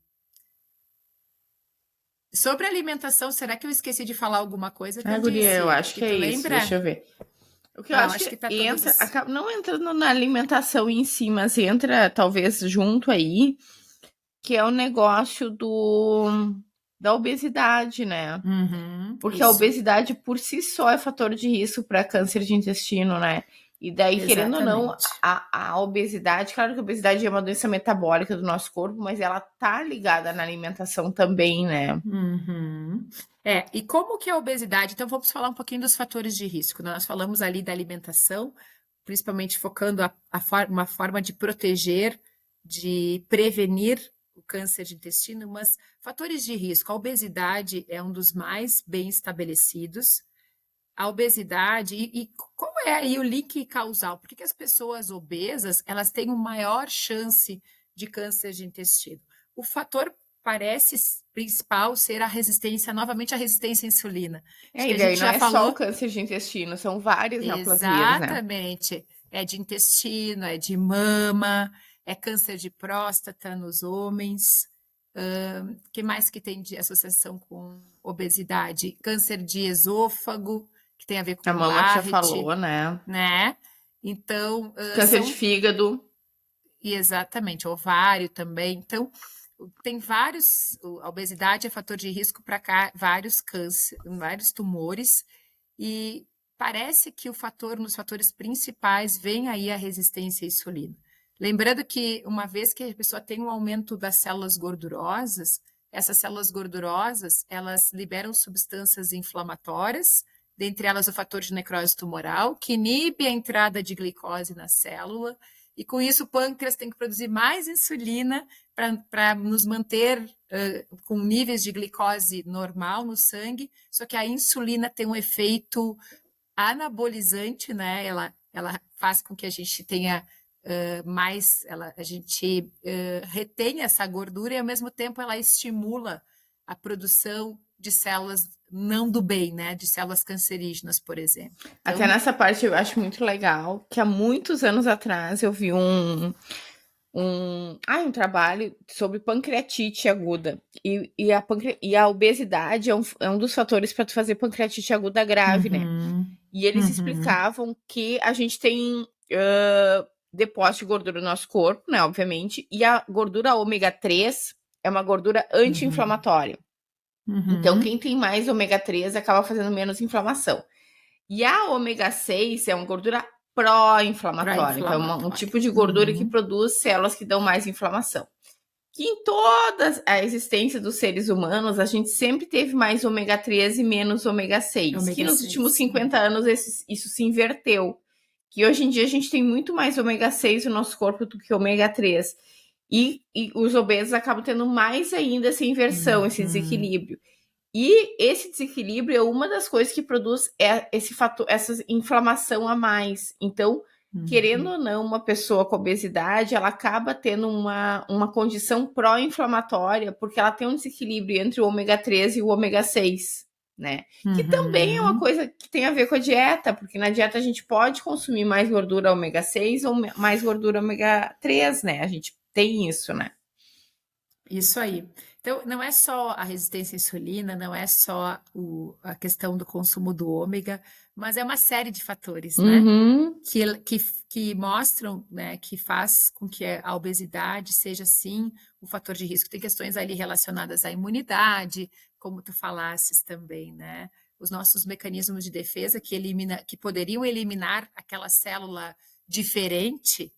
Sobre alimentação, será que eu esqueci de falar alguma coisa, Ah, guria, eu Candice? acho Que que é tu isso. Deixa lembra? eu ver. O que eu Ah, eu acho acho que que tá entra, todos. não entrando na alimentação em si, mas entra talvez junto aí, que é o negócio da obesidade, né? Uhum, Porque a isso, obesidade por si só é fator de risco para câncer de intestino, né? E daí, querendo ou não, exatamente. a obesidade, claro que a obesidade é uma doença metabólica do nosso corpo, mas ela tá ligada na alimentação também, né? Uhum. E como que é a obesidade? Então, vamos falar um pouquinho dos fatores de risco. Nós falamos ali da alimentação, principalmente focando uma forma de proteger, de prevenir o câncer de intestino, mas fatores de risco. A obesidade é um dos mais bem estabelecidos. A obesidade, e qual é aí o link causal? Por que as pessoas obesas, elas têm uma maior chance de câncer de intestino? O fator parece principal ser a resistência, novamente a resistência à insulina. Acho E que a daí gente não já é só o falou câncer de intestino, são várias neoplasias, né? exatamente. É de intestino, é de mama, é câncer de próstata nos homens. Que mais que tem de associação com obesidade? Câncer de esôfago, que tem a ver A com mama tu já Barrett, falou, né? né? Então, Câncer de fígado. e exatamente, ovário também. Então, tem vários, a obesidade é fator de risco para vários câncer, vários tumores, e parece que nos fatores principais vem aí a resistência à insulina. Lembrando que uma vez que a pessoa tem um aumento das células gordurosas, essas células gordurosas, elas liberam substâncias inflamatórias, dentre elas o fator de necrose tumoral, que inibe a entrada de glicose na célula, e com isso o pâncreas tem que produzir mais insulina para nos manter com níveis de glicose normal no sangue, só que a insulina tem um efeito anabolizante, né? Ela faz com que a gente tenha a gente retém essa gordura e ao mesmo tempo ela estimula a produção de células não do bem, né? De células cancerígenas, por exemplo. Até Então, nessa parte eu acho muito legal que há muitos anos atrás eu vi um trabalho sobre pancreatite aguda. E a obesidade é um dos fatores para tu fazer pancreatite aguda grave, né? uhum, E eles uhum, explicavam que a gente tem depósito de gordura no nosso corpo, né? Obviamente, e a gordura ômega 3 é uma gordura uhum, anti-inflamatória. Então, uhum. quem tem mais ômega 3 acaba fazendo menos inflamação. E a ômega 6 é uma gordura pró-inflamatória. Então, é um Pró-inflamatória. tipo de gordura que Uhum. produz células que dão mais inflamação. Que em toda a existência dos seres humanos, a gente sempre teve mais ômega 3 e menos ômega 6. Que Ômega nos últimos 6. 50 anos isso se inverteu. Que hoje em dia a gente tem muito mais ômega 6 no nosso corpo do que ômega 3. E os obesos acabam tendo mais ainda essa inversão, esse Uhum. desequilíbrio. E esse desequilíbrio é uma das coisas que produz esse fator, essa inflamação a mais. Então, querendo Uhum. ou não, uma pessoa com obesidade, ela acaba tendo uma condição pró-inflamatória, porque ela tem um desequilíbrio entre o ômega 3 e o ômega 6, né? Que também é uma Uhum. coisa que tem a ver com a dieta, porque na dieta a gente pode consumir mais gordura ômega 6 ou mais gordura ômega 3, né? A gente tem isso, né? Isso aí. Então, não é só a resistência à insulina, não é só a questão do consumo do ômega, mas é uma série de fatores, né? Uhum. Que, que, que mostram, né, que faz com que a obesidade seja, sim, um fator de risco. Tem questões ali relacionadas à imunidade, como tu falasses também, né? Os nossos mecanismos de defesa que poderiam eliminar aquela célula diferente,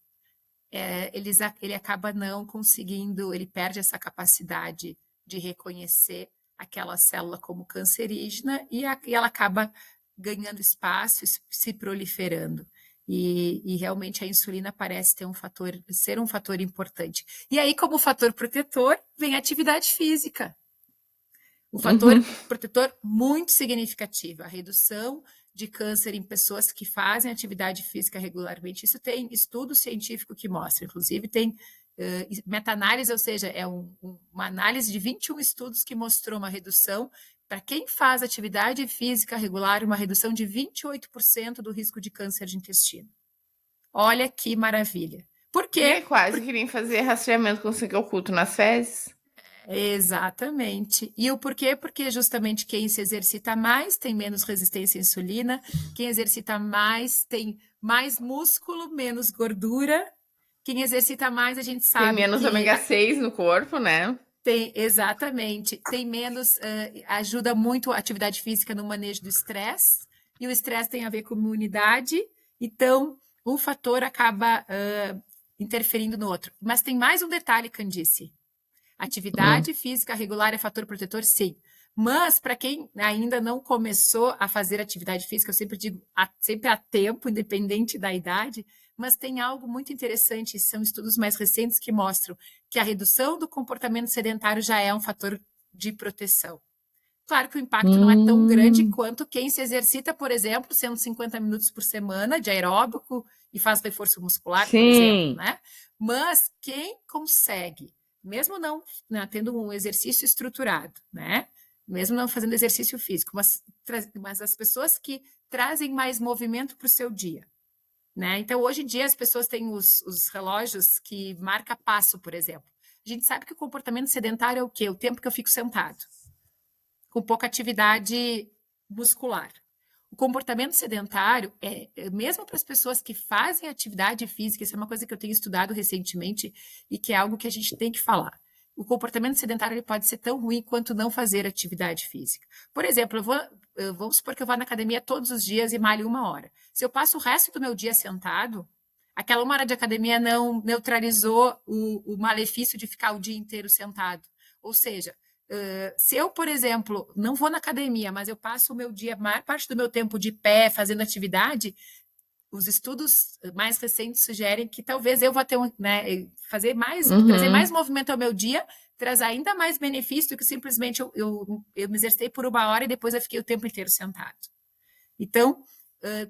ele acaba não conseguindo, ele perde essa capacidade de reconhecer aquela célula como cancerígena e ela acaba ganhando espaço, se proliferando. E realmente a insulina parece ser um fator importante. E aí, como fator protetor, vem a atividade física. O fator protetor muito significativo, a redução de câncer em pessoas que fazem atividade física regularmente. Isso tem estudo científico que mostra, inclusive tem meta-análise, ou seja, uma análise de 21 estudos que mostrou uma redução, para quem faz atividade física regular, uma redução de 28% do risco de câncer de intestino. Olha que maravilha. Por quê? E é quase que nem fazer rastreamento com sangue oculto nas fezes. Exatamente. E o porquê? Porque justamente quem se exercita mais tem menos resistência à insulina, quem exercita mais tem mais músculo, menos gordura. Quem exercita mais, a gente Tem sabe menos que ômega 6 no corpo, né? exatamente, tem menos, ajuda muito a atividade física no manejo do estresse, e o estresse tem a ver com imunidade, então um fator acaba interferindo no outro. Mas tem mais um detalhe, Candice. Atividade física regular é fator protetor? Sim. Mas, para quem ainda não começou a fazer atividade física, eu sempre digo, sempre há tempo, independente da idade, mas tem algo muito interessante, são estudos mais recentes que mostram que a redução do comportamento sedentário já é um fator de proteção. Claro que o impacto não é tão grande quanto quem se exercita, por exemplo, 150 minutos por semana de aeróbico e faz reforço muscular, por exemplo, né? Mas quem consegue, mesmo não, né, tendo um exercício estruturado, né? Mesmo não fazendo exercício físico, mas as pessoas que trazem mais movimento para o seu dia, né? Então, hoje em dia, as pessoas têm os relógios que marca passo, por exemplo. A gente sabe que o comportamento sedentário é o quê? O tempo que eu fico sentado, com pouca atividade muscular. O comportamento sedentário mesmo para as pessoas que fazem atividade física, isso é uma coisa que eu tenho estudado recentemente e que é algo que a gente tem que falar. O comportamento sedentário ele pode ser tão ruim quanto não fazer atividade física. Por exemplo, vamos supor que eu vá na academia todos os dias e malho 1 hora. Se eu passo o resto do meu dia sentado, aquela 1 hora de academia não neutralizou o malefício de ficar o dia inteiro sentado. Ou seja, se eu, por exemplo, não vou na academia, mas eu passo o meu dia, a maior parte do meu tempo de pé, fazendo atividade, os estudos mais recentes sugerem que talvez eu vá ter trazer mais movimento ao meu dia, traz ainda mais benefício do que simplesmente eu me exercitei por 1 hora e depois eu fiquei o tempo inteiro sentado. Então,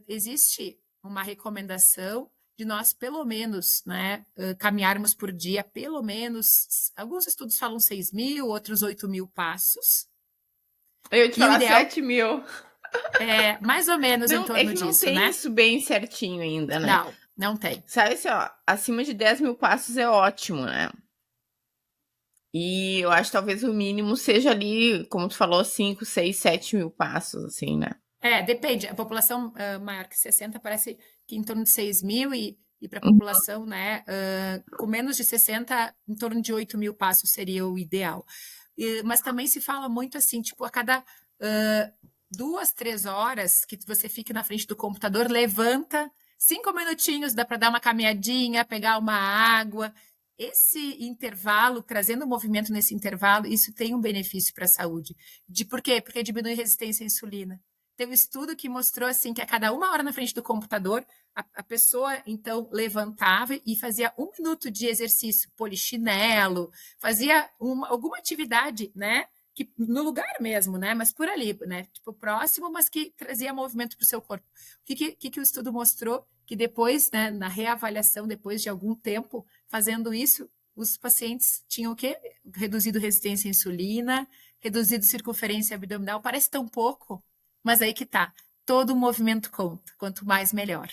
existe uma recomendação de nós, pelo menos, né, caminharmos por dia, pelo menos, alguns estudos falam 6.000, outros 8.000 passos. Eu ia te falar 7.000. Mais ou menos em Não, torno é que não disso, tem né? isso bem certinho ainda, né? Não tem. Sabe assim, ó, acima de 10.000 passos é ótimo, né? E eu acho que talvez o mínimo seja ali, como tu falou, 5, 6, 7.000 passos, assim, né? Depende. A população maior que 60 parece que em torno de 6.000 e para a população, né, com menos de 60, em torno de 8.000 passos seria o ideal. Mas também se fala muito assim, tipo, a cada 2, 3 horas que você fica na frente do computador, levanta 5 minutinhos, dá para dar uma caminhadinha, pegar uma água. Esse intervalo, trazendo movimento nesse intervalo, isso tem um benefício para a saúde. Por quê? Porque diminui a resistência à insulina. Teve um estudo que mostrou assim que a cada 1 hora na frente do computador, a pessoa então levantava e fazia 1 minuto de exercício, polichinelo, fazia alguma atividade, né? Que, no lugar mesmo, né? Mas por ali, né? Tipo, próximo, mas que trazia movimento para o seu corpo. O que o estudo mostrou? Que depois, né, na reavaliação, depois de algum tempo fazendo isso, os pacientes tinham o quê? Reduzido resistência à insulina, reduzido circunferência abdominal. Parece tão pouco, mas aí que tá. Todo movimento conta. Quanto mais, melhor.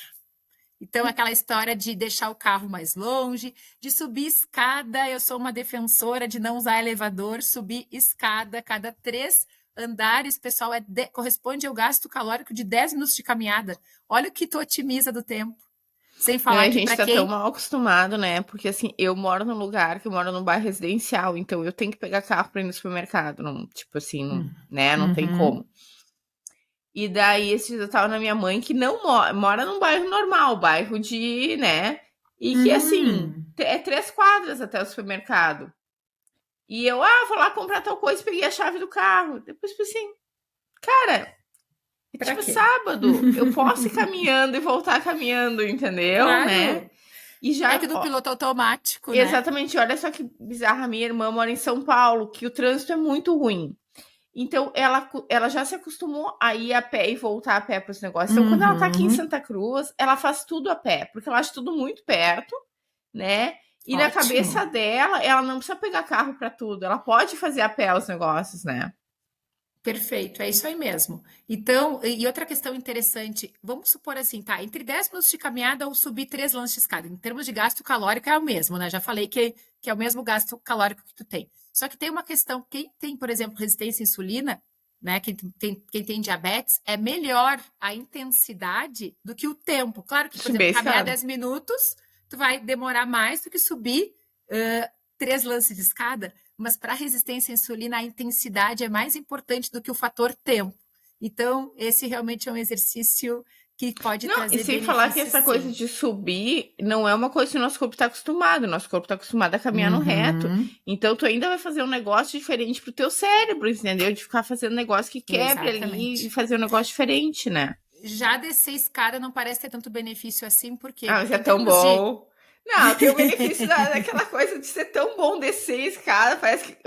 Então, aquela história de deixar o carro mais longe, de subir escada. Eu sou uma defensora de não usar elevador, subir escada. Cada 3 andares, pessoal, corresponde ao gasto calórico de 10 minutos de caminhada. Olha o que tu otimiza do tempo. Sem falar a que gente para tá tão mal acostumado, né? Porque assim, eu moro num lugar que eu moro num bairro residencial, então eu tenho que pegar carro pra ir no supermercado. Não, tipo assim, não, né? Não tem como. E daí, esse dia eu tava na minha mãe, que não mora num bairro normal, bairro de, né? E que, assim, é 3 quadras até o supermercado. E eu, vou lá comprar tal coisa, peguei a chave do carro. Depois pensei, cara, é Pra tipo quê? sábado, eu posso ir caminhando e voltar caminhando, entendeu, né? Claro. E É já, que do ó, piloto automático, né? exatamente, olha só que bizarra, minha irmã mora em São Paulo, que o trânsito é muito ruim. Então, ela já se acostumou a ir a pé e voltar a pé para os negócios. Então, quando ela tá aqui em Uhum. Santa Cruz, ela faz tudo a pé, porque ela acha tudo muito perto, né? E na cabeça Ótimo. dela, ela não precisa pegar carro para tudo, ela pode fazer a pé os negócios, né? Perfeito, é isso aí mesmo. Então, e outra questão interessante, vamos supor assim, tá? Entre 10 minutos de caminhada ou subir 3 lances de escada. Em termos de gasto calórico é o mesmo, né? Já falei que é o mesmo gasto calórico que tu tem. Só que tem uma questão, quem tem, por exemplo, resistência à insulina, né? Quem tem diabetes, é melhor a intensidade do que o tempo. Claro que, por Subir a exemplo, caminhar escada. 10 minutos, tu vai demorar mais do que subir 3 lances de escada, mas para a resistência à insulina, a intensidade é mais importante do que o fator tempo. Então, esse realmente é um exercício que pode Não, e trazer sem falar que benefícios, essa coisa sim. de subir não é uma coisa que o nosso corpo está acostumado. O nosso corpo está acostumado a caminhar no reto. Uhum, Então, tu ainda vai fazer um negócio diferente pro teu cérebro, entendeu? De ficar fazendo negócio que quebre ali e exatamente. fazer um negócio diferente, né? Já descer escada não parece ter tanto benefício assim, por quê? Mas Porque é em tão termos de bom. Não, tem o benefício daquela coisa de ser tão bom descer escada,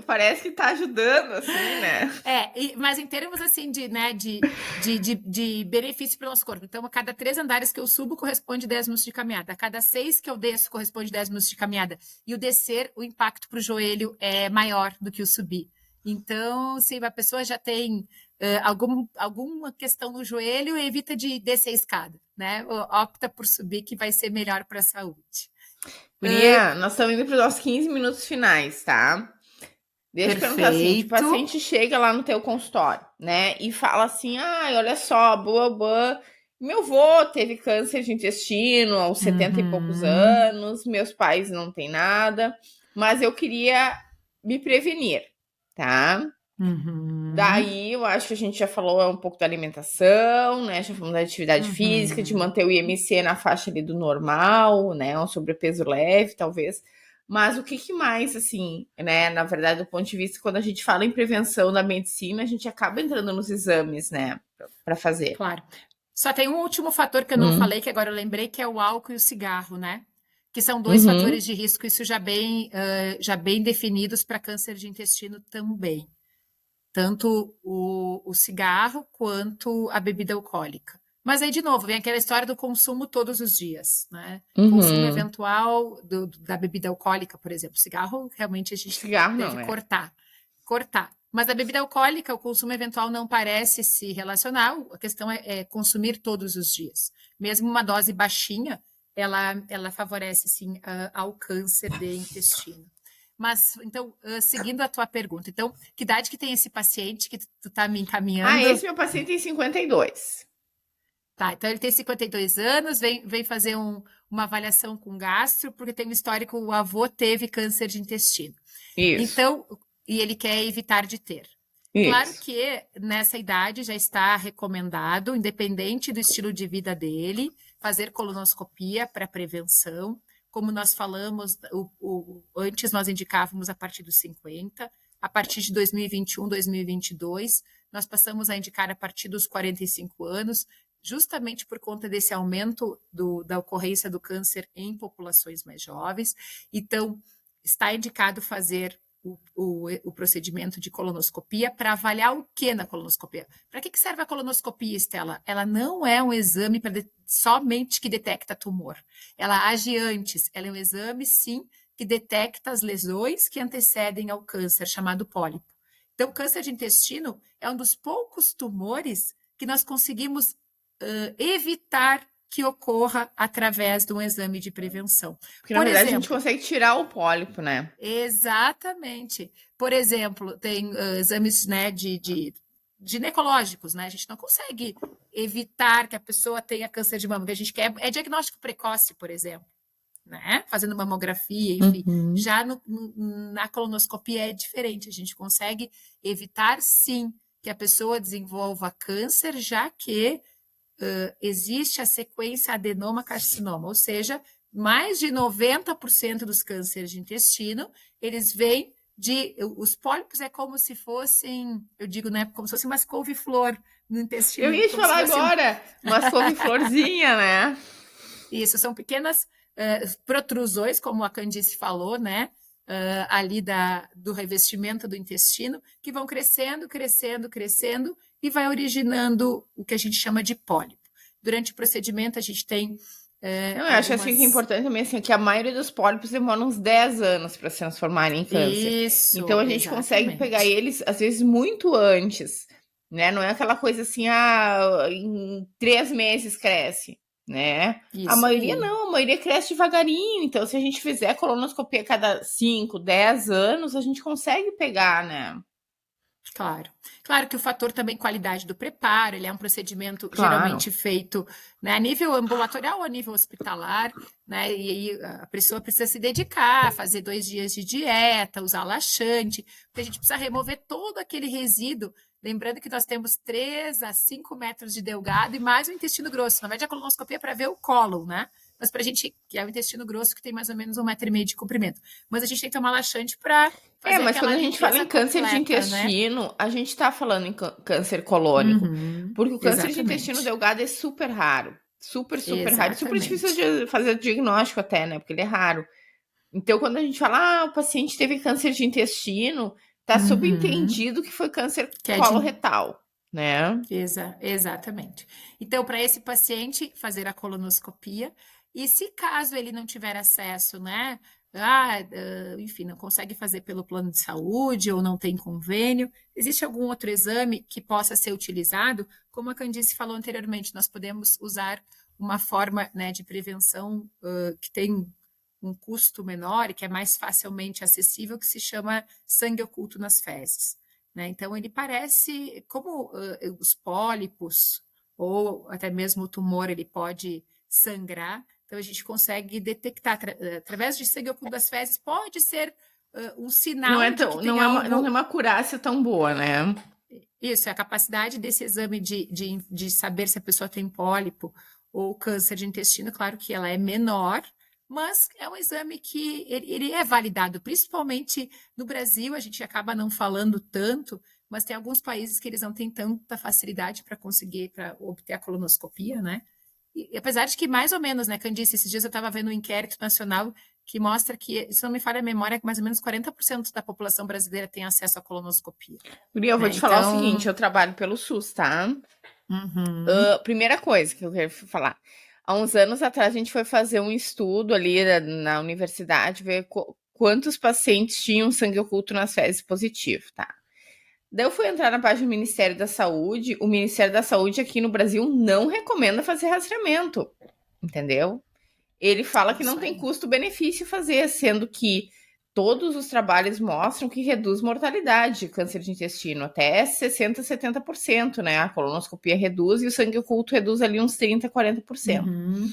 parece que tá ajudando, assim, né? Mas em termos assim de, né, de benefício para o nosso corpo. Então, a cada 3 andares que eu subo corresponde 10 minutos de caminhada. A cada 6 que eu desço corresponde 10 minutos de caminhada. E o descer, o impacto para o joelho é maior do que o subir. Então, se a pessoa já tem alguma questão no joelho, evita de descer a escada, né? Opta por subir, que vai ser melhor para a saúde. Guria, nós estamos indo para os nossos 15 minutos finais, tá? Deixa eu te perguntar assim, o Perfeito. paciente chega lá no teu consultório, né, e fala assim, ai, olha só, boa, boa, meu avô teve câncer de intestino aos 70 e poucos Uhum, anos, meus pais não têm nada, mas eu queria me prevenir, tá? uhum, Daí eu acho que a gente já falou um pouco da alimentação, né? Já falamos da atividade física, de uhum. manter o IMC na faixa ali do normal, né? Um sobrepeso leve, talvez. Mas o que, que mais, assim, né? Na verdade, do ponto de vista, quando a gente fala em prevenção da medicina, a gente acaba entrando nos exames, né? Para fazer. Claro. Só tem um último fator que eu não Hum. falei, que agora eu lembrei, que é o álcool e o cigarro, né? Que são dois Uhum. fatores de risco, isso já bem definidos para câncer de intestino também. Tanto o cigarro quanto a bebida alcoólica. Mas aí, de novo, vem aquela história do consumo todos os dias, né? Consumo Uhum. eventual da bebida alcoólica, por exemplo. Cigarro, realmente, a gente Cigarro deve não, é. cortar. Mas a bebida alcoólica, o consumo eventual não parece se relacionar, a questão é consumir todos os dias. Mesmo uma dose baixinha, ela favorece, sim, ao câncer de intestino. Mas, então, seguindo a tua pergunta, então, que idade que tem esse paciente que tu tá me Ah, encaminhando? esse meu paciente tem 52. Tá, então ele tem 52 anos, vem fazer uma avaliação com gastro, porque tem um histórico, o avô teve câncer de intestino. Isso, Então, e ele quer evitar de ter. Claro isso. que nessa idade já está recomendado, independente do estilo de vida dele, fazer colonoscopia para prevenção. Como nós falamos, antes nós indicávamos a partir dos 50, a partir de 2021, 2022, nós passamos a indicar a partir dos 45 anos, justamente por conta desse aumento da ocorrência do câncer em populações mais jovens. Então, está indicado fazer o procedimento de colonoscopia para avaliar o que na colonoscopia. Para que serve a colonoscopia, Estela? Ela não é um exame somente que detecta tumor. Ela age antes. Ela é um exame, sim, que detecta as lesões que antecedem ao câncer, chamado pólipo. Então, o câncer de intestino é um dos poucos tumores que nós conseguimos evitar que ocorra através de um exame de prevenção. Porque na Por verdade a gente exemplo, consegue tirar o pólipo, né? exatamente. Por exemplo, tem exames, né, de ginecológicos, né? A gente não consegue evitar que a pessoa tenha câncer de mama. O que a gente quer é diagnóstico precoce, por exemplo, né? Fazendo mamografia, enfim. Uhum. Já na colonoscopia é diferente. A gente consegue evitar, sim, que a pessoa desenvolva câncer, já que existe a sequência adenoma-carcinoma, ou seja, mais de 90% dos cânceres de intestino, eles vêm os pólipos é como se fossem, eu digo, né, como se fosse umas couve-flor no intestino. Eu ia te como se falar fosse agora, umas couve-florzinha, né? Isso, são pequenas protrusões, como a Candice falou, né? Ali do revestimento do intestino, que vão crescendo, crescendo, crescendo e vai originando o que a gente chama de pólipo. Durante o procedimento, a gente tem Não, eu acho assim que é importante também assim, que a maioria dos pólipos demora uns 10 anos para se transformarem em câncer. Então Isso, a gente consegue pegar exatamente. eles, às vezes, muito antes, né? Não é aquela coisa assim, em 3 meses cresce, né? A Isso maioria aí. não, a maioria cresce devagarinho. Então, se a gente fizer colonoscopia a cada 5, 10 anos, a gente consegue pegar, né? Claro. Claro que o fator também qualidade do preparo, ele é um procedimento Claro. geralmente feito, né, a nível ambulatorial ou a nível hospitalar, né? E aí a pessoa precisa se dedicar, fazer 2 dias de dieta, usar laxante, porque a gente precisa remover todo aquele resíduo. Lembrando que nós temos 3 a 5 metros de delgado e mais o intestino grosso. Na verdade, a colonoscopia é para ver o cólon, né? Mas para a gente, que é o intestino grosso, que tem mais ou menos 1,5 metro de comprimento. Mas a gente tem que tomar laxante para fazer Mas quando aquela a gente fala limpeza em câncer de completa, né? intestino, a gente está falando em câncer colônico, Uhum, porque o câncer de intestino exatamente. delgado é super raro, super, super raro, e super difícil Exatamente. de fazer diagnóstico até, né? Porque ele é raro. Então, quando a gente fala, o paciente teve câncer de intestino, tá Uhum. subentendido que foi câncer Que é de... coloretal, né? Exatamente. Então, para esse paciente, fazer a colonoscopia, e se caso ele não tiver acesso, né? Enfim, não consegue fazer pelo plano de saúde ou não tem convênio, existe algum outro exame que possa ser utilizado? Como a Candice falou anteriormente, nós podemos usar uma forma, né, de prevenção que tem um custo menor e que é mais facilmente acessível, que se chama sangue oculto nas fezes. Né? Então, ele parece, como os pólipos ou até mesmo o tumor, ele pode sangrar, então a gente consegue detectar, através de sangue oculto das fezes, pode ser um Não é sinal de que tão, tem não tem algo. uma acurácia tão boa, né? Isso, é a capacidade desse exame de saber se a pessoa tem pólipo ou câncer de intestino, claro que ela é menor, mas é um exame que ele é validado, principalmente no Brasil, a gente acaba não falando tanto, mas tem alguns países que eles não têm tanta facilidade para conseguir, para obter a colonoscopia, né? E apesar de que mais ou menos, né, Candice, esses dias eu estava vendo um inquérito nacional que mostra que, se não me falha a memória, que mais ou menos 40% da população brasileira tem acesso à colonoscopia, Guria, eu vou né? te falar o seguinte, Então, eu trabalho pelo SUS, tá? uhum, Primeira coisa que eu quero falar. Há uns anos atrás, a gente foi fazer um estudo ali na universidade, ver quantos pacientes tinham sangue oculto nas fezes positivo, tá? Daí eu fui entrar na página do Ministério da Saúde. O Ministério da Saúde aqui no Brasil não recomenda fazer rastreamento, entendeu? Ele fala que não isso tem aí. custo-benefício fazer, sendo que todos os trabalhos mostram que reduz mortalidade de câncer de intestino, até 60, 70%, né? A colonoscopia reduz e o sangue oculto reduz ali uns 30, 40%. Uhum,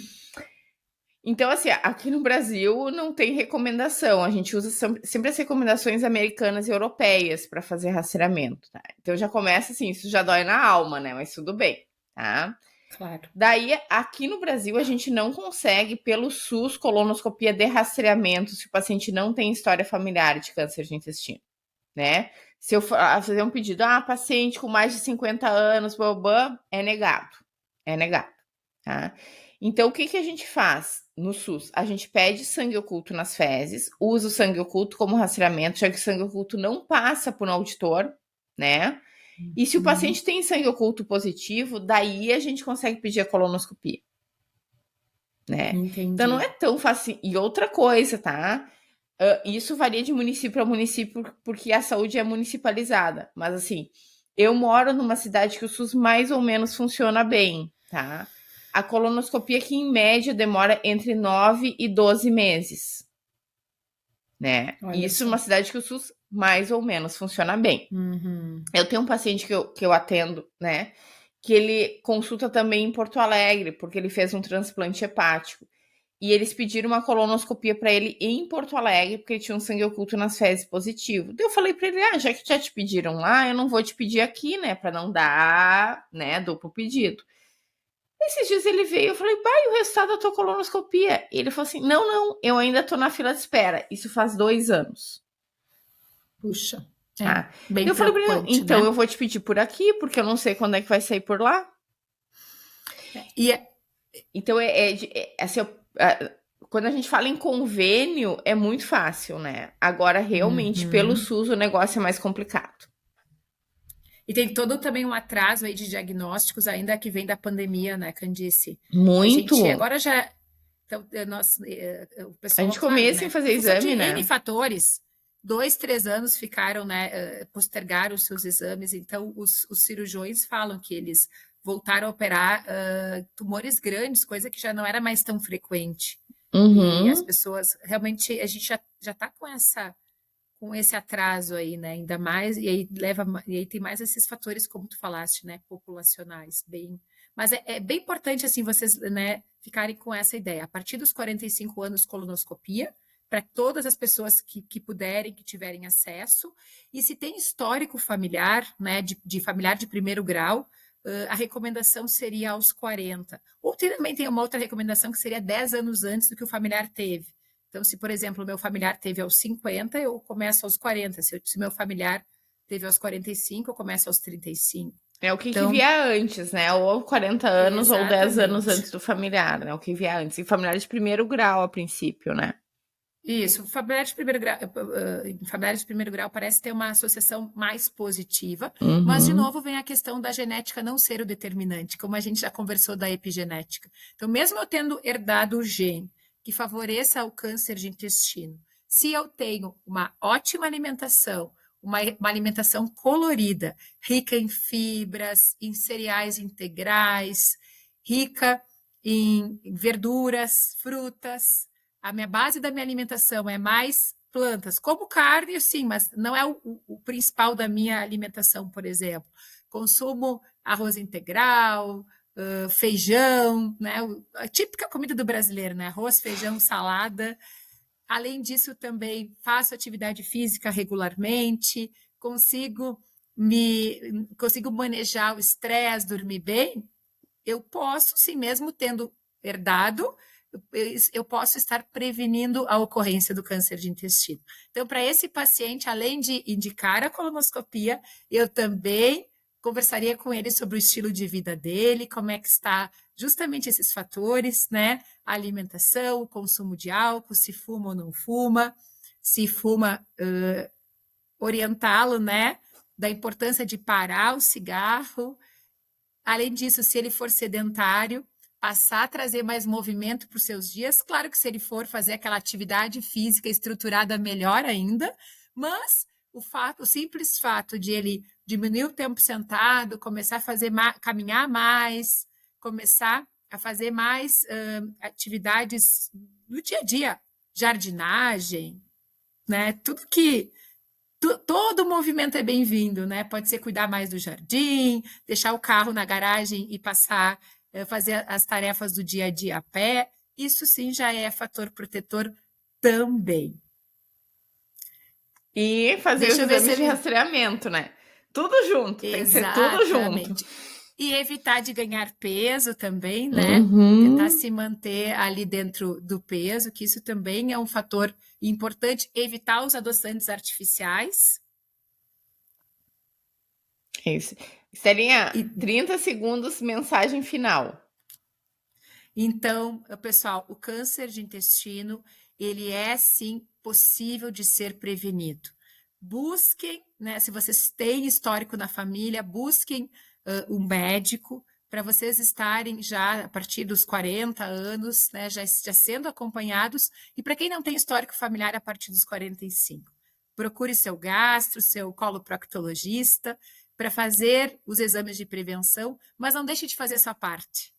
Então, assim, aqui no Brasil não tem recomendação. A gente usa sempre as recomendações americanas e europeias para fazer rastreamento, tá? Então já começa assim, isso já dói na alma, né? Mas tudo bem, tá? claro. Daí, aqui no Brasil, a gente não consegue, pelo SUS, colonoscopia de rastreamento se o paciente não tem história familiar de câncer de intestino, né? Se eu fazer um pedido, paciente com mais de 50 anos, é negado. É negado, tá? Então, o que, que a gente faz no SUS? A gente pede sangue oculto nas fezes, usa o sangue oculto como rastreamento, já que o sangue oculto não passa por um auditor, né? E se o Uhum, paciente tem sangue oculto positivo, daí a gente consegue pedir a colonoscopia, né? Então não entendi. é tão fácil. E outra coisa, tá? Isso varia de município para município, porque a saúde é municipalizada. Mas assim, eu moro numa cidade que o SUS mais ou menos funciona bem, tá? A colonoscopia aqui, em média, demora entre 9 e 12 meses, né? Olha Isso só. numa cidade que o SUS mais ou menos funciona bem. Uhum, Eu tenho um paciente que eu atendo, né? Que ele consulta também em Porto Alegre, porque ele fez um transplante hepático. E eles pediram uma colonoscopia para ele em Porto Alegre, porque ele tinha um sangue oculto nas fezes positivo. Daí eu falei para ele: já que já te pediram lá, eu não vou te pedir aqui, né? Para não dar, né, duplo pedido. Esses dias ele veio, eu falei, pai, o resultado da tua colonoscopia. Ele falou assim, não, eu ainda tô na fila de espera. Isso faz 2 anos. Puxa, Tá? bem Eu falei pra ele, preocupante, então né? eu vou te pedir por aqui, porque eu não sei quando é que vai sair por lá. E Então, assim, quando a gente fala em convênio, é muito fácil, né? Agora, realmente, pelo Uhum. SUS, o negócio é mais complicado. E tem todo também um atraso aí de diagnósticos, ainda que vem da pandemia, né, Candice? Que a Muito. gente agora já. Então, o A pessoal, gente claro, começa em né? Em fazer função de exame, N né? fatores, 2, 3 anos ficaram, né? Postergaram os seus exames. Então, os cirurgiões falam que eles voltaram a operar tumores grandes, coisa que já não era mais tão frequente. E as Uhum. pessoas, realmente, a gente já está com esse atraso aí, né? Ainda mais, e aí tem mais esses fatores, como tu falaste, né? Populacionais, bem. Mas é bem importante, assim, vocês, né, ficarem com essa ideia. A partir dos 45 anos, colonoscopia, para todas as pessoas que puderem, que tiverem acesso. E se tem histórico familiar, né, de familiar de primeiro grau, a recomendação seria aos 40. Ou também tem uma outra recomendação que seria 10 anos antes do que o familiar teve. Então, se, por exemplo, o meu familiar teve aos 50, eu começo aos 40. Se meu familiar teve aos 45, eu começo aos 35. É o que Então, vier antes, né? Ou 40 anos ou 10 anos exatamente. antes do familiar, né? O que vier antes. E familiar de primeiro grau, a princípio, né? Isso, familiar de primeiro grau, familiares de primeiro grau parece ter uma associação mais positiva, mas de Uhum. novo vem a questão da genética não ser o determinante, como a gente já conversou da epigenética. Então, mesmo eu tendo herdado o gene que favoreça o câncer de intestino, se eu tenho uma ótima alimentação, uma alimentação colorida, rica em fibras, em cereais integrais, rica em verduras, frutas, a minha base da minha alimentação é mais plantas, como carne, sim, mas não é o principal da minha alimentação, por exemplo. Consumo arroz integral, feijão, né? A típica comida do brasileiro, né? Arroz, feijão, salada. Além disso, também faço atividade física regularmente, consigo manejar o estresse, dormir bem. Eu posso, sim, mesmo tendo herdado, eu posso estar prevenindo a ocorrência do câncer de intestino. Então, para esse paciente, além de indicar a colonoscopia, eu também conversaria com ele sobre o estilo de vida dele, como é que está justamente esses fatores, né? A alimentação, o consumo de álcool, se fuma ou não fuma, se fuma, orientá-lo, né? Da importância de parar o cigarro. Além disso, se ele for sedentário, passar a trazer mais movimento para os seus dias. Claro que se ele for fazer aquela atividade física estruturada, melhor ainda, mas o simples fato de ele diminuir o tempo sentado, começar a caminhar mais, começar a fazer mais atividades no dia a dia, jardinagem, né? Tudo que todo movimento é bem-vindo, né? Pode ser cuidar mais do jardim, deixar o carro na garagem e passar, fazer as tarefas do dia a dia a pé. Isso sim já é fator protetor também. E fazer os Deixa eu ver se exames de ele. rastreamento, né? Tudo junto, tem que ser tudo junto. Exatamente. E evitar de ganhar peso também, né? Tentar Uhum. se manter ali dentro do peso, que isso também é um fator importante. Evitar os adoçantes artificiais. Isso. Esterinha, E 30 segundos, mensagem final. Então, pessoal, o câncer de intestino, ele é sim possível de ser prevenido. Busquem, né, se vocês têm histórico na família, busquem um médico para vocês estarem já a partir dos 40 anos, né, já sendo acompanhados, e para quem não tem histórico familiar a partir dos 45. Procure seu gastro, seu coloproctologista para fazer os exames de prevenção, mas não deixe de fazer sua parte.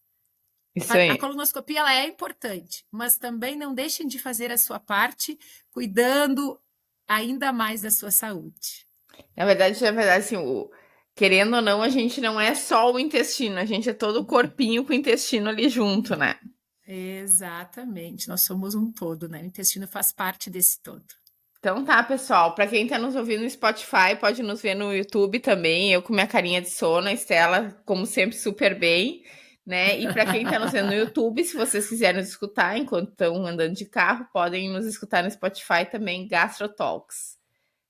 Isso A aí. colonoscopia ela é importante, mas também não deixem de fazer a sua parte, cuidando ainda mais da sua saúde. Na verdade, assim, querendo ou não, a gente não é só o intestino, a gente é todo o corpinho com o intestino ali junto, né? Exatamente, nós somos um todo, né? O intestino faz parte desse todo. Então tá, pessoal. Pra quem tá nos ouvindo no Spotify, pode nos ver no YouTube também. Eu com minha carinha de sono, a Estela, como sempre, super bem. né? E para quem tá nos vendo no YouTube, se vocês quiserem nos escutar enquanto estão andando de carro, podem nos escutar no Spotify também, Gastrotalks.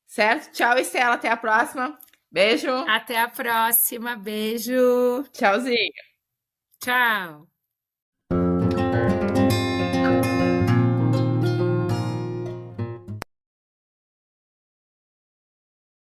Certo? Tchau, Estela. Até a próxima. Beijo. Até a próxima. Beijo. Tchauzinho. Tchau.